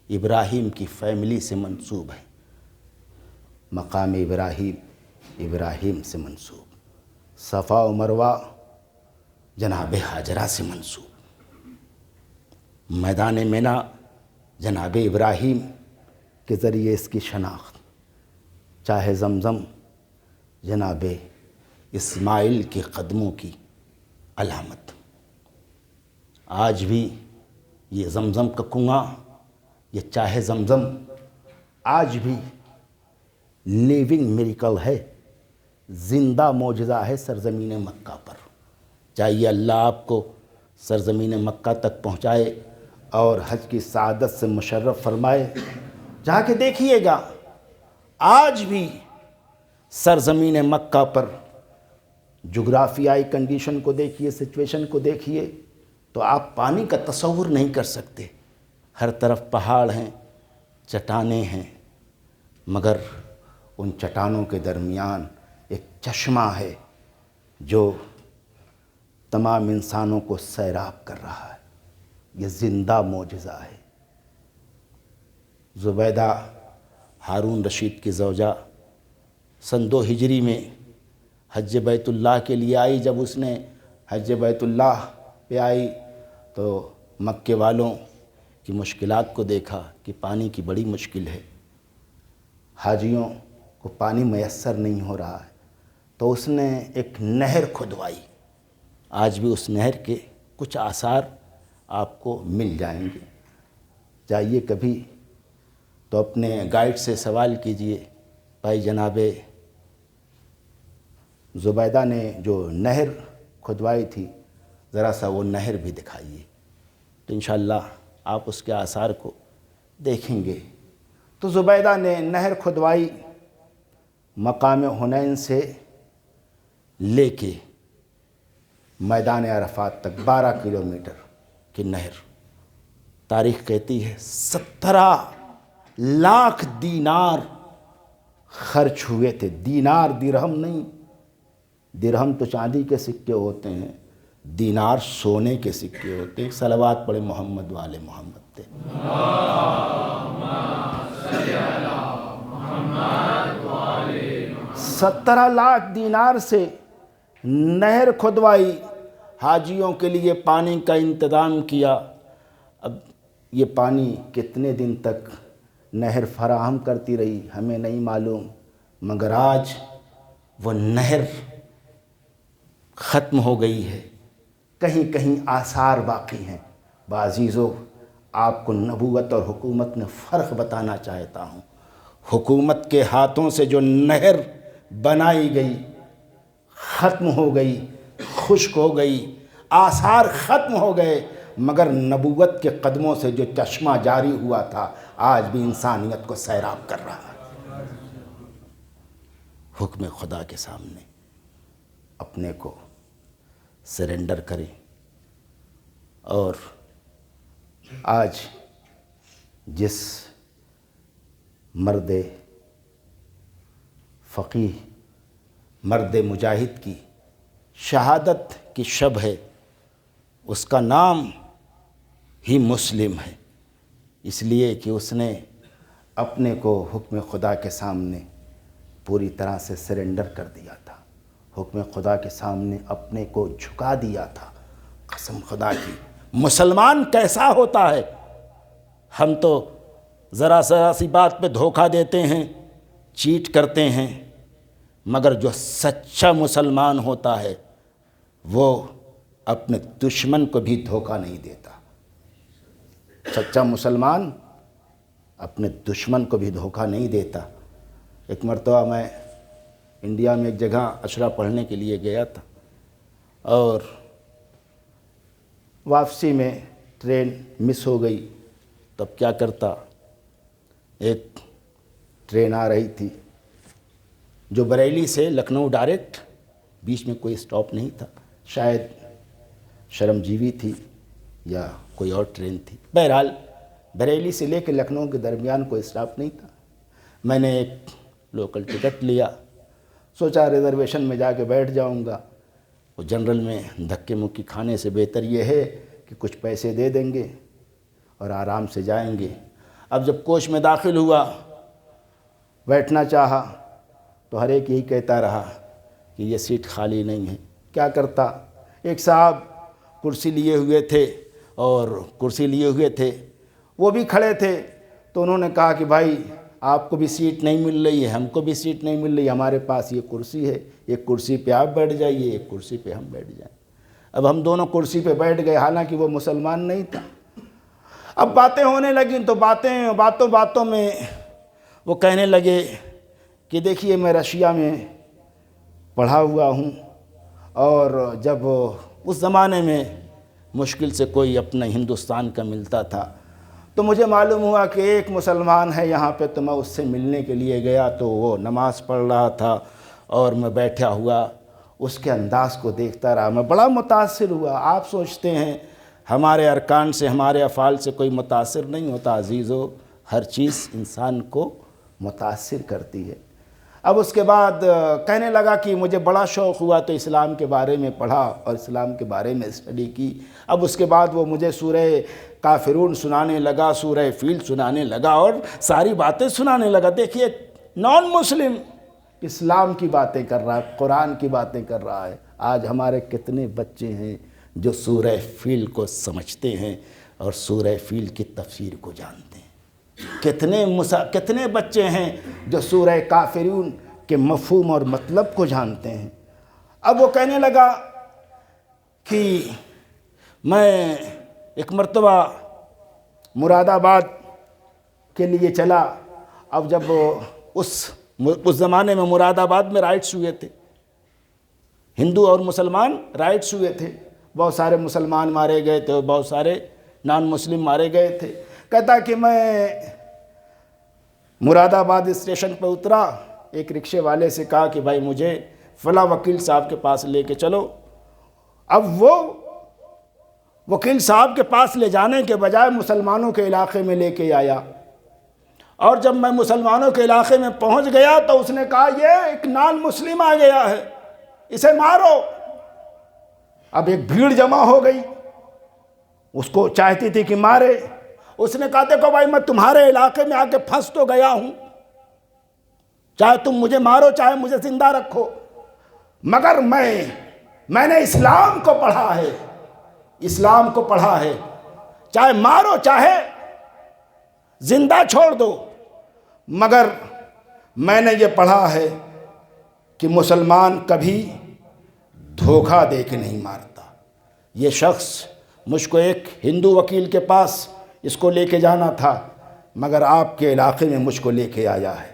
ابراہیم کی فیملی سے منسوب ہیں۔ مقام ابراہیم سے منسوب، صفا و مروہ جناب ہاجرہ سے منسوب، میدان مینا جناب ابراہیم کے ذریعے اس کی شناخت، چاہے زمزم جناب اسماعیل کے قدموں کی علامت۔ آج بھی یہ زمزم کا کنواں، یہ چاہے زمزم آج بھی لیونگ میریکل ہے، زندہ معجزہ ہے سرزمین مکہ پر۔ چاہیے اللہ آپ کو سرزمین مکہ تک پہنچائے اور حج کی سعادت سے مشرف فرمائے۔ جا کے دیکھیے گا آج بھی سرزمین مکہ پر جغرافیائی کنڈیشن کو دیکھیے، سچویشن کو دیکھیے تو آپ پانی کا تصور نہیں کر سکتے۔ ہر طرف پہاڑ ہیں، چٹانیں ہیں، مگر ان چٹانوں کے درمیان ایک چشمہ ہے جو تمام انسانوں کو سیراب کر رہا ہے۔ یہ زندہ معجزہ ہے۔ زبیدہ ہارون رشید کی زوجہ سن 2 ہجری میں حج بیت اللہ کے لیے آئی۔ جب اس نے حج بیت اللہ پہ آئی تو مکے والوں کی مشکلات کو دیکھا کہ پانی کی بڑی مشکل ہے، حاجیوں کو پانی میسر نہیں ہو رہا ہے، تو اس نے ایک نہر کھدوائی۔ آج بھی اس نہر کے کچھ آثار آپ کو مل جائیں گے۔ جائیے کبھی تو اپنے گائیڈ سے سوال کیجئے، بھائی جناب زبیدہ نے جو نہر کھدوائی تھی ذرا سا وہ نہر بھی دکھائیے، تو انشاءاللہ آپ اس کے آثار کو دیکھیں گے۔ تو زبیدہ نے نہر کھدوائی، مقام حنین سے لے کے میدان عرفات تک 12 کلومیٹر کی نہر۔ تاریخ کہتی ہے 17 لاکھ دینار خرچ ہوئے تھے۔ دینار، درہم نہیں، درہم تو چاندی کے سکے ہوتے ہیں، دینار سونے کے سکے ہوتے ہیں۔ صلوات پڑھے محمد والے محمد تے۔ 17 لاکھ دینار سے نہر کھدوائی، حاجیوں کے لیے پانی کا انتظام کیا۔ اب یہ پانی کتنے دن تک نہر فراہم کرتی رہی ہمیں نہیں معلوم، مگر آج وہ نہر ختم ہو گئی ہے، کہیں کہیں آثار باقی ہیں۔ بعزیزو، آپ کو نبوت اور حکومت میں فرق بتانا چاہتا ہوں۔ حکومت کے ہاتھوں سے جو نہر بنائی گئی ختم ہو گئی، خشک ہو گئی، آثار ختم ہو گئے، مگر نبوت کے قدموں سے جو چشمہ جاری ہوا تھا آج بھی انسانیت کو سیراب کر رہا ہے۔ حکم خدا کے سامنے اپنے کو سرنڈر کریں، اور آج جس مرد فقیہ، مرد مجاہد کی شہادت کی شب ہے، اس کا نام ہی مسلم ہے، اس لیے کہ اس نے اپنے کو حکم خدا کے سامنے پوری طرح سے سرنڈر کر دیا تھا، حکم خدا کے سامنے اپنے کو جھکا دیا تھا۔ قسم خدا کی، مسلمان کیسا ہوتا ہے؟ ہم تو ذرا سی بات پہ دھوکہ دیتے ہیں، چیٹ کرتے ہیں، مگر جو سچا مسلمان ہوتا ہے وہ اپنے دشمن کو بھی دھوکہ نہیں دیتا۔ سچا مسلمان اپنے دشمن کو بھی دھوکہ نہیں دیتا۔ ایک مرتبہ میں انڈیا میں ایک جگہ عشرہ پڑھنے کے لیے گیا تھا، اور واپسی میں ٹرین مس ہو گئی، تب کیا کرتا، ایک ٹرین آ رہی تھی جو بریلی سے لکھنؤ ڈائریکٹ، بیچ میں کوئی اسٹاپ نہیں تھا، شاید شرمجیوی تھی یا کوئی اور ٹرین تھی. بہرحال بریلی سے لے کے لکھنؤ کے درمیان کوئی اسٹاپ نہیں تھا. میں نے ایک لوکل ٹکٹ لیا, سوچا ریزرویشن میں جا کے بیٹھ جاؤں گا. وہ جنرل میں دھکے مکی کھانے سے بہتر یہ ہے کہ کچھ پیسے دے دیں گے اور آرام سے جائیں گے. اب جب کوچ میں داخل ہوا, بیٹھنا چاہا تو ہر ایک یہی کہتا رہا کہ یہ سیٹ خالی نہیں ہے. کیا کرتا؟ ایک صاحب کرسی لیے ہوئے تھے وہ بھی کھڑے تھے, تو انہوں نے کہا کہ بھائی آپ کو بھی سیٹ نہیں مل رہی ہے, ہم کو بھی سیٹ نہیں مل رہی, ہمارے پاس یہ کرسی ہے, ایک کرسی پہ آپ بیٹھ جائیے, ایک کرسی پہ ہم بیٹھ جائیں. اب ہم دونوں کرسی پہ بیٹھ گئے, حالانکہ وہ مسلمان نہیں تھا. اب باتیں ہونے لگیں تو باتوں میں وہ کہنے لگے کہ دیکھیے میں رشیا میں پڑھا ہوا ہوں, اور جب اس زمانے میں مشکل سے کوئی اپنا ہندوستان کا ملتا تھا تو مجھے معلوم ہوا کہ ایک مسلمان ہے یہاں پہ, تو میں اس سے ملنے کے لیے گیا تو وہ نماز پڑھ رہا تھا اور میں بیٹھا ہوا اس کے انداز کو دیکھتا رہا, میں بڑا متاثر ہوا. آپ سوچتے ہیں ہمارے ارکان سے, ہمارے افعال سے کوئی متاثر نہیں ہوتا عزیزو, ہر چیز انسان کو متاثر کرتی ہے. اب اس کے بعد کہنے لگا کہ مجھے بڑا شوق ہوا تو اسلام کے بارے میں پڑھا اور اسلام کے بارے میں اسٹڈی کی. اب اس کے بعد وہ مجھے سورہ کافرون سنانے لگا, سورہ فیل سنانے لگا اور ساری باتیں سنانے لگا. دیکھیے نان مسلم اسلام کی باتیں کر رہا ہے, قرآن کی باتیں کر رہا ہے. آج ہمارے کتنے بچے ہیں جو سورہ فیل کو سمجھتے ہیں اور سورہ فیل کی تفسیر کو جانتے ہیں. کتنے بچے ہیں جو سورہ کافرون کے مفہوم اور مطلب کو جانتے ہیں. اب وہ کہنے لگا کہ میں ایک مرتبہ مراد آباد کے لیے چلا. اب جب اس زمانے میں مراد آباد میں رائٹس ہوئے تھے, ہندو اور مسلمان رائٹس ہوئے تھے, بہت سارے مسلمان مارے گئے تھے اور بہت سارے نان مسلم مارے گئے تھے. کہتا کہ میں مراد آباد اسٹیشن پہ اترا, ایک رکشے والے سے کہا کہ بھائی مجھے فلاں وکیل صاحب کے پاس لے کے چلو. اب وہ وکیل صاحب کے پاس لے جانے کے بجائے مسلمانوں کے علاقے میں لے کے آیا, اور جب میں مسلمانوں کے علاقے میں پہنچ گیا تو اس نے کہا یہ ایک نان مسلم آ گیا ہے, اسے مارو. اب ایک بھیڑ جمع ہو گئی, اس کو چاہتی تھی کہ مارے. اس نے کہا دیکھو بھائی میں تمہارے علاقے میں آ کے پھنس تو گیا ہوں, چاہے تم مجھے مارو چاہے مجھے زندہ رکھو, مگر میں نے اسلام کو پڑھا ہے, چاہے مارو چاہے زندہ چھوڑ دو, مگر میں نے یہ پڑھا ہے کہ مسلمان کبھی دھوکہ دے کے نہیں مارتا. یہ شخص مجھ کو ایک ہندو وکیل کے پاس اس کو لے کے جانا تھا, مگر آپ کے علاقے میں مجھ کو لے کے آیا ہے.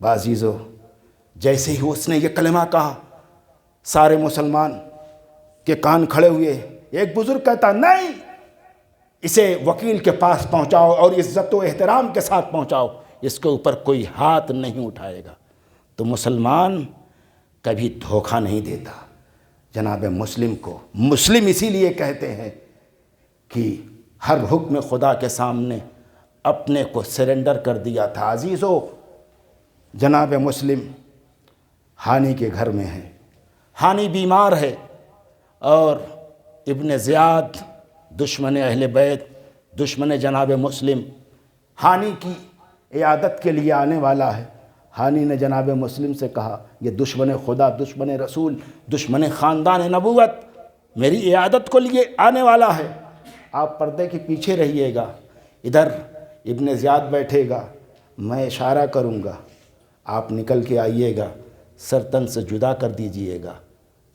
عزیزو, جیسے ہی اس نے یہ کلمہ کہا سارے مسلمان کے کان کھڑے ہوئے. ایک بزرگ کہتا نہیں, اسے وکیل کے پاس پہنچاؤ اور عزت و احترام کے ساتھ پہنچاؤ, اس کے اوپر کوئی ہاتھ نہیں اٹھائے گا. تو مسلمان کبھی دھوکہ نہیں دیتا. جناب مسلم کو مسلم اسی لیے کہتے ہیں کہ ہر حکم خدا کے سامنے اپنے کو سرنڈر کر دیا تھا. عزیزو, جناب مسلم ہانی کے گھر میں ہے, ہانی بیمار ہے, اور ابن زیاد دشمن اہل بیت, دشمن جناب مسلم ہانی کی عیادت کے لیے آنے والا ہے. ہانی نے جناب مسلم سے کہا یہ دشمن خدا, دشمن رسول, دشمن خاندان نبوت میری عیادت کو لیے آنے والا ہے, آپ پردے کے پیچھے رہیے گا, ادھر ابن زیاد بیٹھے گا, میں اشارہ کروں گا, آپ نکل کے آئیے گا, سر تن سے جدا کر دیجئے گا,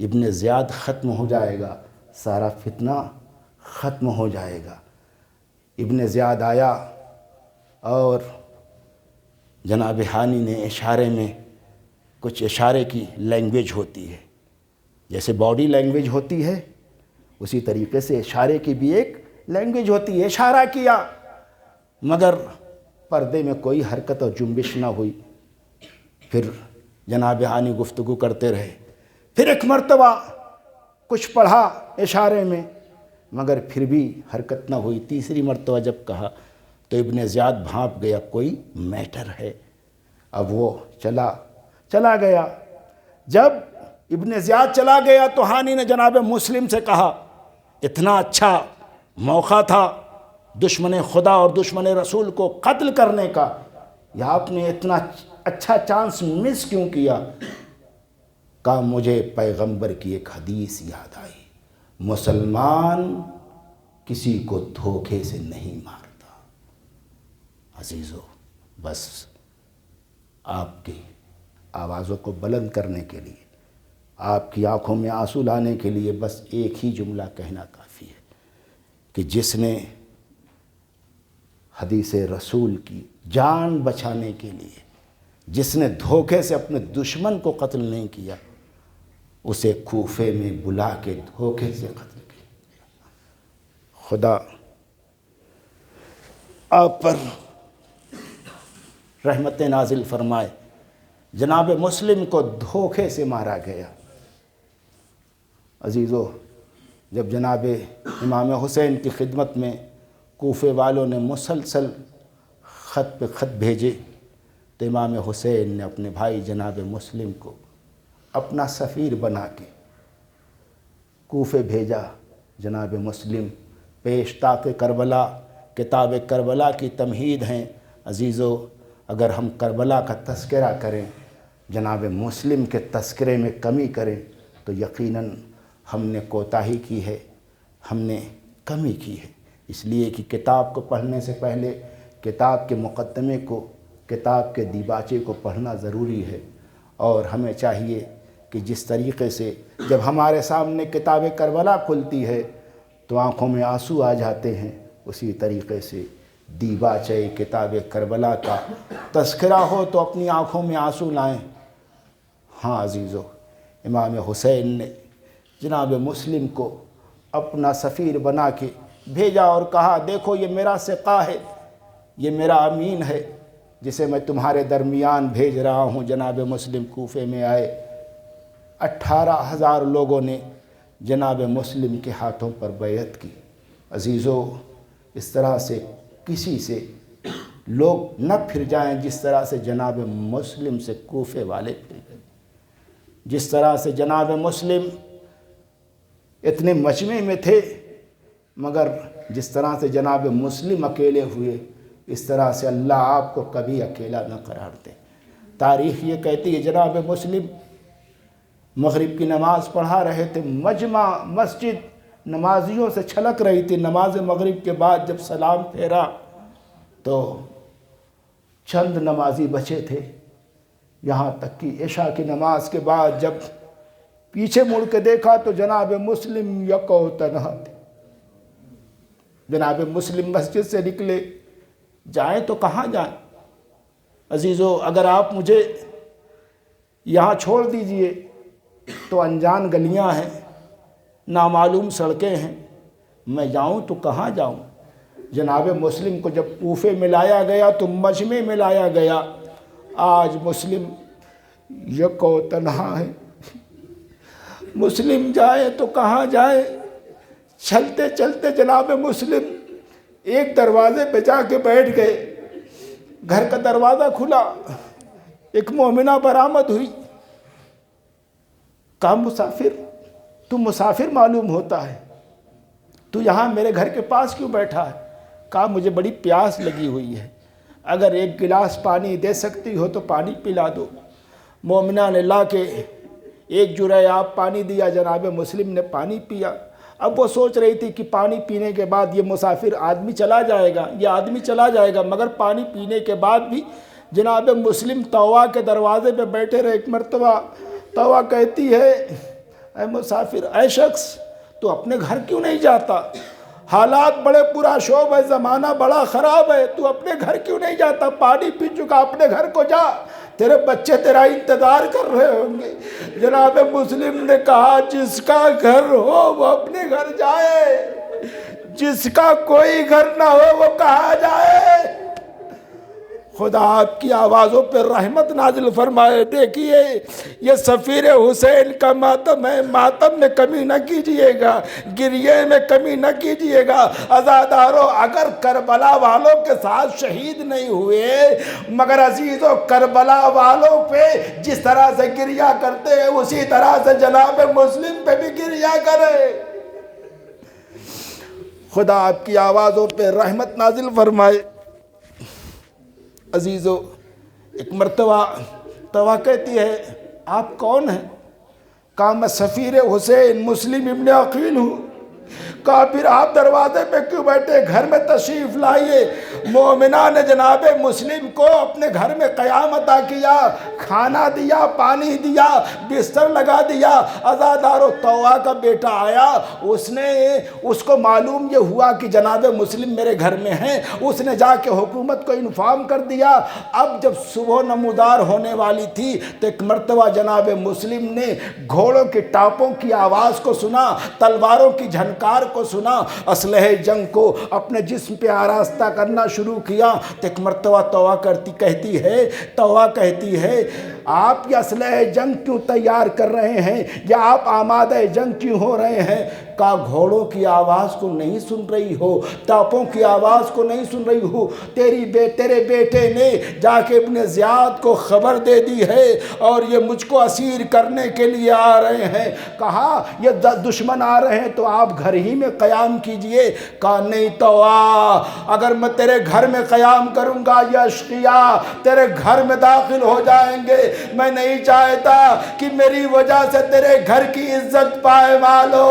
ابن زیاد ختم ہو جائے گا, سارا فتنہ ختم ہو جائے گا. ابن زیاد آیا اور جناب ہانی نے اشارے میں, کچھ اشارے کی لینگویج ہوتی ہے, جیسے باڈی لینگویج ہوتی ہے اسی طریقے سے اشارے کی بھی ایک لینگویج ہوتی ہے. اشارہ کیا مگر پردے میں کوئی حرکت اور جنبش نہ ہوئی. پھر جناب ہانی گفتگو کرتے رہے. پھر ایک مرتبہ کچھ پڑھا اشارے میں، مگر پھر بھی حرکت نہ ہوئی۔ تیسری مرتبہ جب کہا تو ابن زیاد بھانپ گیا کوئی میٹر ہے۔ اب وہ چلا گیا۔ جب ابن زیاد چلا گیا تو ہانی نے جناب مسلم سے کہا اتنا اچھا موقع تھا دشمن خدا اور دشمن رسول کو قتل کرنے کا، یا آپ نے اتنا اچھا چانس مس کیوں کیا؟ کہا مجھے پیغمبر کی ایک حدیث یاد آئی، مسلمان کسی کو دھوکے سے نہیں مارتا۔ عزیزو، بس آپ کی آوازوں کو بلند کرنے کے لیے، آپ کی آنکھوں میں آنسو لانے کے لیے بس ایک ہی جملہ کہنا کافی ہے کہ جس نے حدیث رسول کی جان بچانے کے لیے، جس نے دھوکے سے اپنے دشمن کو قتل نہیں کیا، اسے کوفے میں بلا کے دھوکے سے قتل کیا۔ خدا آپ پر رحمت نازل فرمائے۔ جناب مسلم کو دھوکے سے مارا گیا۔ عزیزو، جب جناب امام حسین کی خدمت میں کوفے والوں نے مسلسل خط پہ خط بھیجے تو امام حسین نے اپنے بھائی جناب مسلم کو اپنا سفیر بنا کے کوفے بھیجا۔ جناب مسلم پیش طاق کربلا، کتاب کربلا کی تمہید ہیں۔ عزیزو، اگر ہم کربلا کا تذکرہ کریں، جناب مسلم کے تذکرے میں کمی کریں تو یقیناً ہم نے کوتاہی کی ہے، ہم نے کمی کی ہے۔ اس لیے کہ کتاب کو پڑھنے سے پہلے کتاب کے مقدمے کو، کتاب کے دیباچے کو پڑھنا ضروری ہے، اور ہمیں چاہیے کہ جس طریقے سے جب ہمارے سامنے کتاب کربلا کھلتی ہے تو آنکھوں میں آنسو آ جاتے ہیں، اسی طریقے سے دیباچے کتاب کربلا کا تذکرہ ہو تو اپنی آنکھوں میں آنسو لائیں۔ ہاں عزیزو، امام حسین نے جناب مسلم کو اپنا سفیر بنا کے بھیجا اور کہا دیکھو یہ میرا سقا ہے، یہ میرا امین ہے جسے میں تمہارے درمیان بھیج رہا ہوں۔ جناب مسلم کوفے میں آئے، 18,000 لوگوں نے جناب مسلم کے ہاتھوں پر بیعت کی۔ عزیزو، اس طرح سے کسی سے لوگ نہ پھر جائیں جس طرح سے جناب مسلم سے کوفے والے پھر گئے۔ جس طرح سے جناب مسلم اتنے مجمع میں تھے، مگر جس طرح سے جناب مسلم اکیلے ہوئے، اس طرح سے اللہ آپ کو کبھی اکیلا نہ قرار دے۔ تاریخ یہ کہتی ہے جناب مسلم مغرب کی نماز پڑھا رہے تھے، مجمع مسجد نمازیوں سے چھلک رہی تھی۔ نماز مغرب کے بعد جب سلام پھیرا تو چند نمازی بچے تھے، یہاں تک کہ عشاء کی نماز کے بعد جب پیچھے مڑ کے دیکھا تو جناب مسلم یکو تنہا تھے۔ جناب مسلم مسجد سے نکلے، جائیں تو کہاں جائیں؟ عزیزو، اگر آپ مجھے یہاں چھوڑ دیجئے تو انجان گلیاں ہیں، نامعلوم سڑکیں ہیں، میں جاؤں تو کہاں جاؤں؟ جناب مسلم کو جب کوفے میں لایا گیا تو مجمع میں لایا گیا۔ آج مسلم یکو تنہا ہے، مسلم جائے تو کہاں جائے؟ چلتے چلتے جناب مسلم ایک دروازے پہ جا کے بیٹھ گئے۔ گھر کا دروازہ کھلا، ایک مومنہ برآمد ہوئی۔ کہا مسافر، تو مسافر معلوم ہوتا ہے، تو یہاں میرے گھر کے پاس کیوں بیٹھا ہے؟ کہا مجھے بڑی پیاس لگی ہوئی ہے، اگر ایک گلاس پانی دے سکتی ہو تو پانی پلا دو۔ مومنہ نے لا کے ایک جرعہ آپ پانی دیا، جناب مسلم نے پانی پیا۔ اب وہ سوچ رہی تھی کہ پانی پینے کے بعد یہ مسافر آدمی چلا جائے گا، یہ آدمی چلا جائے گا، مگر پانی پینے کے بعد بھی جناب مسلم طوا کے دروازے پہ بیٹھے رہے۔ ایک مرتبہ طوا کہتی ہے اے مسافر، اے شخص، تو اپنے گھر کیوں نہیں جاتا؟ حالات بڑے پورا شوب ہے، زمانہ بڑا خراب ہے، تو اپنے گھر کیوں نہیں جاتا؟ پانی پی چکا، اپنے گھر کو جا، تیرے بچے تیرا انتظار کر رہے ہوں گے۔ جناب مسلم نے کہا جس کا گھر ہو وہ اپنے گھر جائے، جس کا کوئی گھر نہ ہو وہ کہاں جائے؟ خدا آپ کی آوازوں پہ رحمت نازل فرمائے۔ دیکھیے یہ سفیر حسین کا ماتم ہے، ماتم میں کمی نہ کیجئے گا، گریے میں کمی نہ کیجئے گا۔ عزادارو اگر کربلا والوں کے ساتھ شہید نہیں ہوئے مگر عزیزو کربلا والوں پہ جس طرح سے گریہ کرتے ہیں اسی طرح سے جناب مسلم پہ بھی گریہ کرے۔ خدا آپ کی آوازوں پہ رحمت نازل فرمائے۔ عزیزو ایک مرتبہ توا کہتی ہے آپ کون ہیں؟ کہا میں سفیر حسین مسلم ابن عقیل ہوں۔ کہا پھر آپ دروازے پہ کیوں بیٹھے، گھر میں تشریف لائیے۔ مومنہ نے جناب مسلم کو اپنے گھر میں قیام عطا کیا، کھانا دیا، پانی دیا، بستر لگا دیا۔ عزادارو توا کا بیٹا آیا، اس کو معلوم یہ ہوا کہ جناب مسلم میرے گھر میں ہیں، اس نے جا کے حکومت کو انفارم کر دیا۔ اب جب صبح نمودار ہونے والی تھی تو ایک مرتبہ جناب مسلم نے گھوڑوں کی ٹاپوں کی آواز کو سنا، تلواروں کی جھنکار کو سنا، اسلحہ جنگ کو اپنے جسم پہ آراستہ کرنا شروع کیا۔ تو ایک مرتبہ توا کہتی ہے آپ یہ اسلحہ جنگ کیوں تیار کر رہے ہیں یا آپ آمادہ جنگ کیوں ہو رہے ہیں؟ کہا گھوڑوں کی آواز کو نہیں سن رہی ہو، ٹاپوں کی آواز کو نہیں سن رہی ہو، تیرے بیٹے نے جا کے ابن زیاد کو خبر دے دی ہے اور یہ مجھ کو اسیر کرنے کے لیے آ رہے ہیں۔ کہا یہ دشمن آ رہے ہیں تو آپ گھر ہی میں قیام کیجئے۔ کہا نہیں توا، اگر میں تیرے گھر میں قیام کروں گا یہ اشقیاء تیرے گھر میں داخل ہو جائیں گے، میں نہیں چاہتا کہ میری وجہ سے تیرے گھر کی عزت پائے مالو۔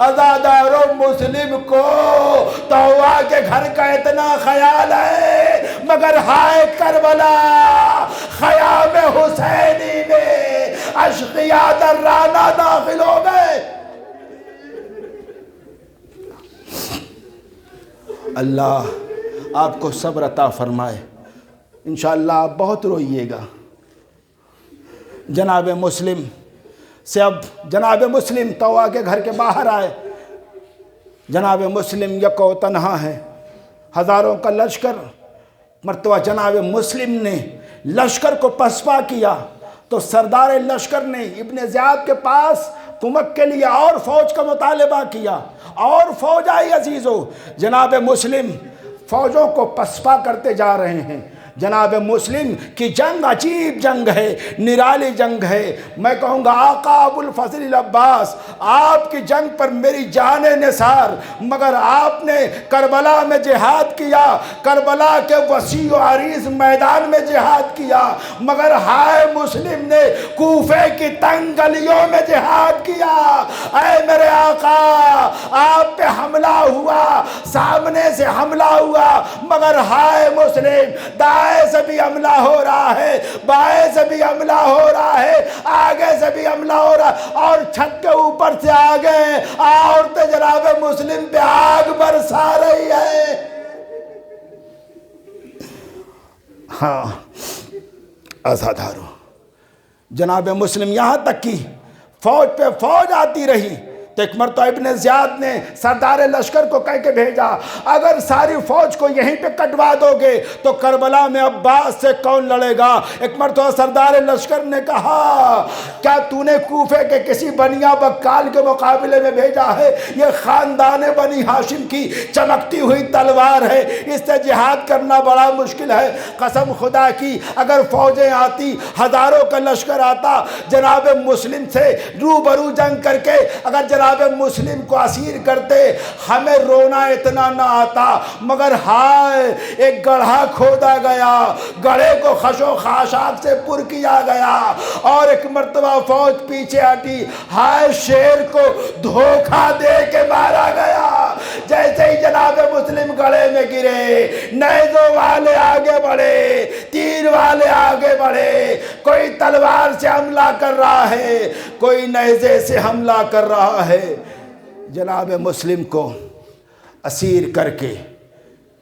عزادارو مسلم کو توا کے گھر کا اتنا خیال ہے مگر ہائے کربلا خیام حسینی میں اشقیاء درانہ داخل ہو گئے۔ اللہ آپ کو صبر عطا فرمائے۔ انشاءاللہ آپ بہت روئیے گا۔ جناب مسلم سے اب جناب مسلم توا کے گھر کے باہر آئے۔ جناب مسلم یکو تنہا ہے، ہزاروں کا لشکر۔ مرتبہ جناب مسلم نے لشکر کو پسپا کیا تو سردار لشکر نے ابن زیاد کے پاس کمک کے لیے اور فوج کا مطالبہ کیا، اور فوج آئی عزیزو۔ جناب مسلم فوجوں کو پسپا کرتے جا رہے ہیں۔ جناب مسلم کی جنگ عجیب جنگ ہے، نرالی جنگ ہے۔ میں کہوں گا آقا ابو الفضل العباس آپ کی جنگ پر میری جان نثار، مگر آپ نے کربلا میں جہاد کیا، کربلا کے وسیع و عریض میدان میں جہاد کیا، مگر ہائے مسلم نے کوفے کی تنگ گلیوں میں جہاد کیا۔ اے میرے آقا آپ پہ حملہ ہوا، سامنے سے حملہ ہوا، مگر ہائے مسلم دائیں سے بھی حملہ ہو رہا ہے، بائیں سے بھی حملہ ہو رہا ہے، آگے سے بھی حملہ ہو رہا ہے، اور چھت کے اوپر سے آگے عورتیں جناب مسلم پہ آگ برسا رہی ہے۔ ہاں عزادارو جناب مسلم یہاں تک کی فوج پہ فوج آتی رہی تو ایک مرتبہ ابن زیاد نے سردار لشکر کو کہہ کے بھیجا اگر ساری فوج کو یہیں پہ کٹوا دو گے تو کربلا میں عباس سے کون لڑے گا؟ ایک مرتبہ سردار لشکر نے کہا کیا تو نے کوفے کے کسی بنیا بکال کے مقابلے میں بھیجا ہے؟ یہ خاندان بنی ہاشم کی چمکتی ہوئی تلوار ہے، اس سے جہاد کرنا بڑا مشکل ہے۔ قسم خدا کی اگر فوجیں آتی، ہزاروں کا لشکر آتا، جناب مسلم سے روبرو جنگ کر کے اگر جناب مسلم کو اسیر کرتے، ہمیں رونا اتنا نہ آتا، مگر ہائے ایک گڑھا کھودا گیا، گڑھے کو خش و خاشاک سے پر کیا گیا، اور ایک مرتبہ فوج پیچھے ہٹی، ہائے شیر کو دھوکہ دے کے مارا گیا۔ جیسے ہی جناب مسلم گڑھے میں گرے، نیزوں والے آگے بڑھے، تیر والے آگے بڑھے، کوئی تلوار سے حملہ کر رہا ہے، کوئی نیزے سے حملہ کر رہا ہے۔ جناب مسلم کو اسیر کر کے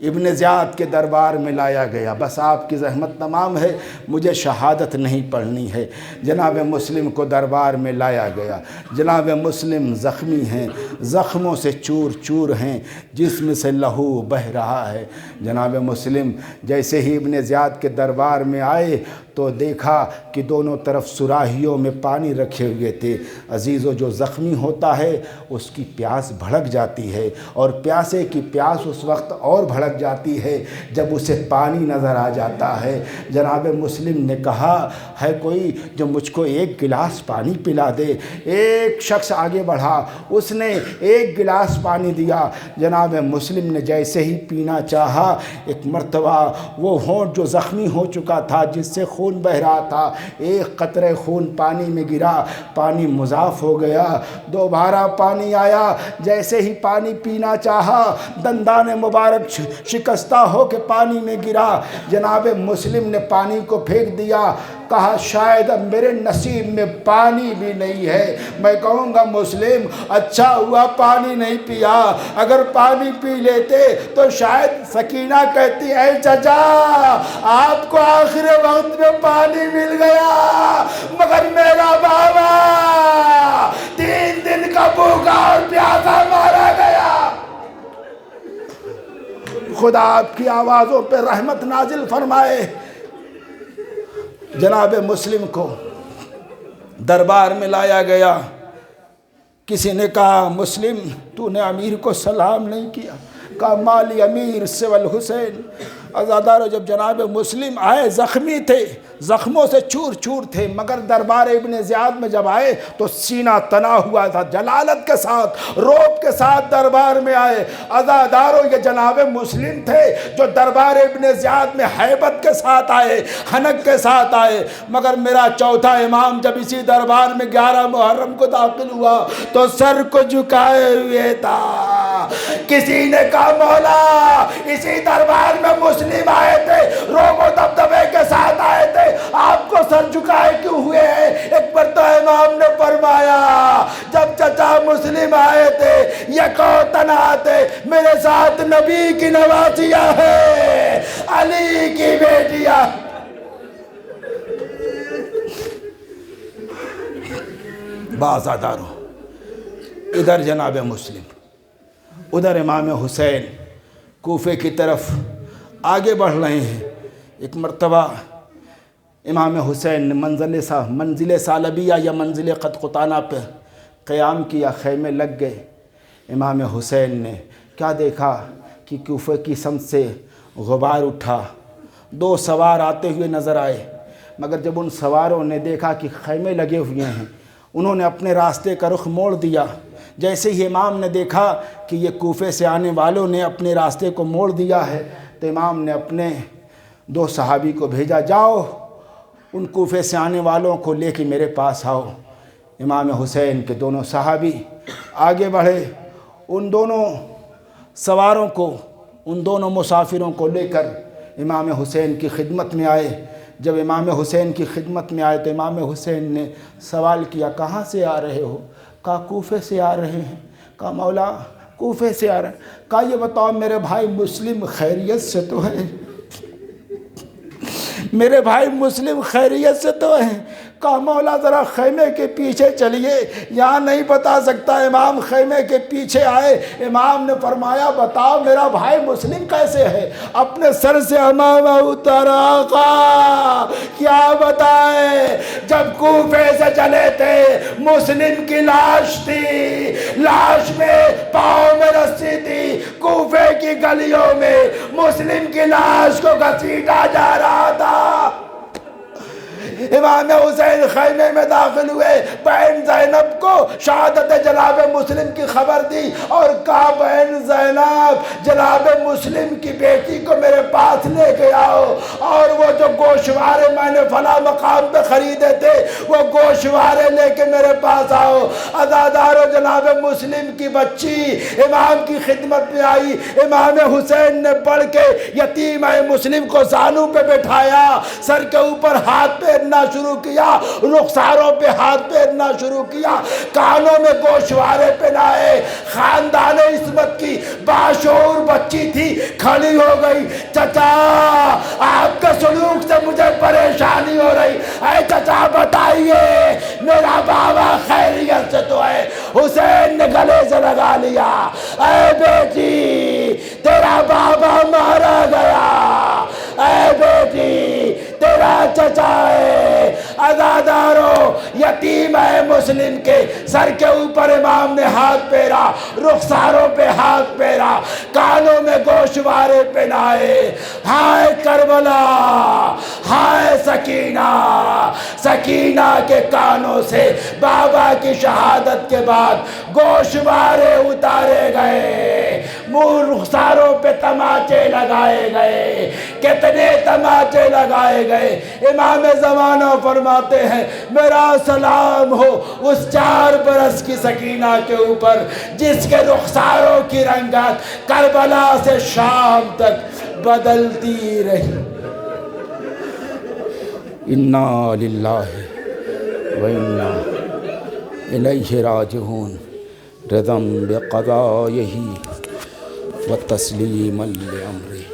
ابن زیاد کے دربار میں لایا گیا، بس آپ کی زحمت تمام ہے، مجھے شہادت نہیں پڑھنی ہے۔ جناب مسلم کو دربار میں لایا گیا، جناب مسلم زخمی ہیں، زخموں سے چور چور ہیں، جسم سے لہو بہہ رہا ہے۔ جناب مسلم جیسے ہی ابن زیاد کے دربار میں آئے تو دیکھا کہ دونوں طرف سراہیوں میں پانی رکھے ہوئے تھے۔ عزیزو، جو زخمی ہوتا ہے اس کی پیاس بھڑک جاتی ہے، اور پیاسے کی پیاس اس وقت اور بھڑک جاتی ہے جب اسے پانی نظر آ جاتا ہے۔ جناب مسلم نے کہا، ہے کوئی جو مجھ کو ایک گلاس پانی پلا دے؟ ایک شخص آگے بڑھا، اس نے ایک گلاس پانی دیا۔ جناب مسلم نے جیسے ہی پینا چاہا، ایک مرتبہ وہ ہونٹ جو زخمی ہو چکا تھا، جس سے خون بہہ رہا تھا، ایک قطرے خون پانی میں گرا، پانی مضاف ہو گیا۔ دوبارہ پانی آیا، جیسے ہی پانی پینا چاہا، دندان مبارک شکستہ ہو کے پانی میں گرا۔ جناب مسلم نے پانی کو پھینک دیا، کہا شاید اب میرے نصیب میں پانی بھی نہیں ہے۔ میں کہوں گا مسلم، اچھا ہوا پانی نہیں پیا، اگر پانی پی لیتے تو شاید سکینہ کہتی اے چچا آپ کو آخر وقت میں پانی مل گیا، مگر میرا بابا 3 دن کا بھوکا اور پیاسا مارا گیا۔ خدا آپ کی آوازوں پہ رحمت نازل فرمائے۔ جناب مسلم کو دربار میں لایا گیا۔ کسی نے کہا مسلم تو نے امیر کو سلام نہیں کیا؟ کہا مالی امیر سوى الحسین۔ عزادارو، جب جناب مسلم آئے زخمی تھے، زخموں سے چور چور تھے، مگر دربار ابن زیاد میں جب آئے تو سینہ تنا ہوا تھا، جلالت کے ساتھ روب کے ساتھ دربار میں آئے۔ عزادارو، یہ جناب مسلم تھے جو دربار ابن زیاد میں ہیبت کے ساتھ آئے، حنک کے ساتھ آئے۔ مگر میرا چوتھا امام جب اسی دربار میں 11 محرم کو داخل ہوا تو سر کو جھکائے ہوئے تھا۔ کسی نے کہا مولا اسی دربار میں مسلم آئے تھے، روب و دبدبے کے ساتھ آئے تھے، آپ کو سر جھکائے کیوں ہوئے ہیں؟ ایک بار تو امام نے فرمایا جب چچا مسلم آئے تھے یکوتنا تھے، میرے ساتھ نبی کی نواسیاں ہیں، علی کی بیٹیاں۔ بازادارو، ادھر جناب مسلم، ادھر امام حسین کوفے کی طرف آگے بڑھ رہے ہیں۔ ایک مرتبہ امام حسین نے منزل سالبیہ یا منزل قطقطانہ پہ قیام کیا، خیمے لگ گئے۔ امام حسین نے کیا دیکھا کہ کوفے کی سمت سے غبار اٹھا، 2 سوار آتے ہوئے نظر آئے، مگر جب ان سواروں نے دیکھا کہ خیمے لگے ہوئے ہیں، انہوں نے اپنے راستے کا رخ موڑ دیا۔ جیسے ہی امام نے دیکھا کہ یہ کوفے سے آنے والوں نے اپنے راستے کو موڑ دیا ہے تو امام نے اپنے 2 صحابی کو بھیجا، جاؤ ان کوفے سے آنے والوں کو لے کے میرے پاس آؤ۔ امام حسین کے دونوں صحابی آگے بڑھے، ان دونوں سواروں کو، ان دونوں مسافروں کو لے کر امام حسین کی خدمت میں آئے۔ جب امام حسین کی خدمت میں آئے تو امام حسین نے سوال کیا کہاں سے آ رہے ہو؟ کہا کوفے سے آ رہے ہیں۔ کہا مولا کوفے سے آ رہے ہیں؟ کہا یہ بتاؤ میرے بھائی مسلم خیریت سے تو ہیں؟ میرے بھائی مسلم خیریت سے تو ہیں؟ کہا مولا ذرا خیمے کے پیچھے چلیے، یہاں نہیں بتا سکتا۔ امام خیمے کے پیچھے آئے، امام نے فرمایا بتاؤ میرا بھائی مسلم کیسے ہے؟ اپنے سر سے امامہ اتارا، آقا کیا بتائے؟ جب کوفے سے چلے تھے مسلم کی لاش تھی، لاش میں پاؤں میں رسی تھی، کوفے کی گلیوں میں مسلم کی لاش کو گھسیٹا جا رہا تھا۔ امام حسین خیمے میں داخل ہوئے، بہن زینب کو شہادت جناب مسلم کی خبر دی اور کہا بہن زینب جناب مسلم کی بیٹی کو میرے پاس لے کے آؤ، اور وہ جو گوشوارے میں نے فلاں مقام پہ خریدے تھے وہ گوشوارے لے کے میرے پاس آؤ۔ عزادارو، جناب مسلم کی بچی امام کی خدمت میں آئی، امام حسین نے پڑھ کے یتیم مسلم کو زانو پہ بٹھایا، سر کے اوپر ہاتھ پھیرنا شروع کیا، رخساروں پہ ہاتھ پھیرنا شروع کیا، کانوں میں گوشوارے پہنائے۔ خاندان عصمت کی باشعور بچی تھی، کھڑی ہو گئی، چچا آپ کے سلوک سے مجھے پریشانی ہو رہی، اے چچا بتائیے میرا بابا خیریت سے تو ہے؟ حسین نے گلے سے لگا لیا، اے بیٹی تیرا بابا مارا گیا، اے بیٹی تیرا چچا ہے عزادارو یتیم ہے مسلم کے۔ سر کے اوپر امام نے ہاتھ پھیرا، رخساروں پہ ہاتھ پھیرا، کانوں میں گوشوارے پہنائے۔ ہائے کربلا، ہائے سکینہ، سکینہ کے کانوں سے بابا کی شہادت کے بعد گوشوارے اتارے گئے، منہ رخساروں پہ تماچے لگائے گئے، کتنے تماچے لگائے گئے۔ امام زمانہ فرماتے ہیں میرا سلام ہو اس 4 برس کی سکینہ کے اوپر جس کے رخساروں کی رنگت کربلا سے شام تک بدلتی رہی۔ انا للہ و انا الیہ راجعون، رضا بقضائہ و تسلیما لامرہ۔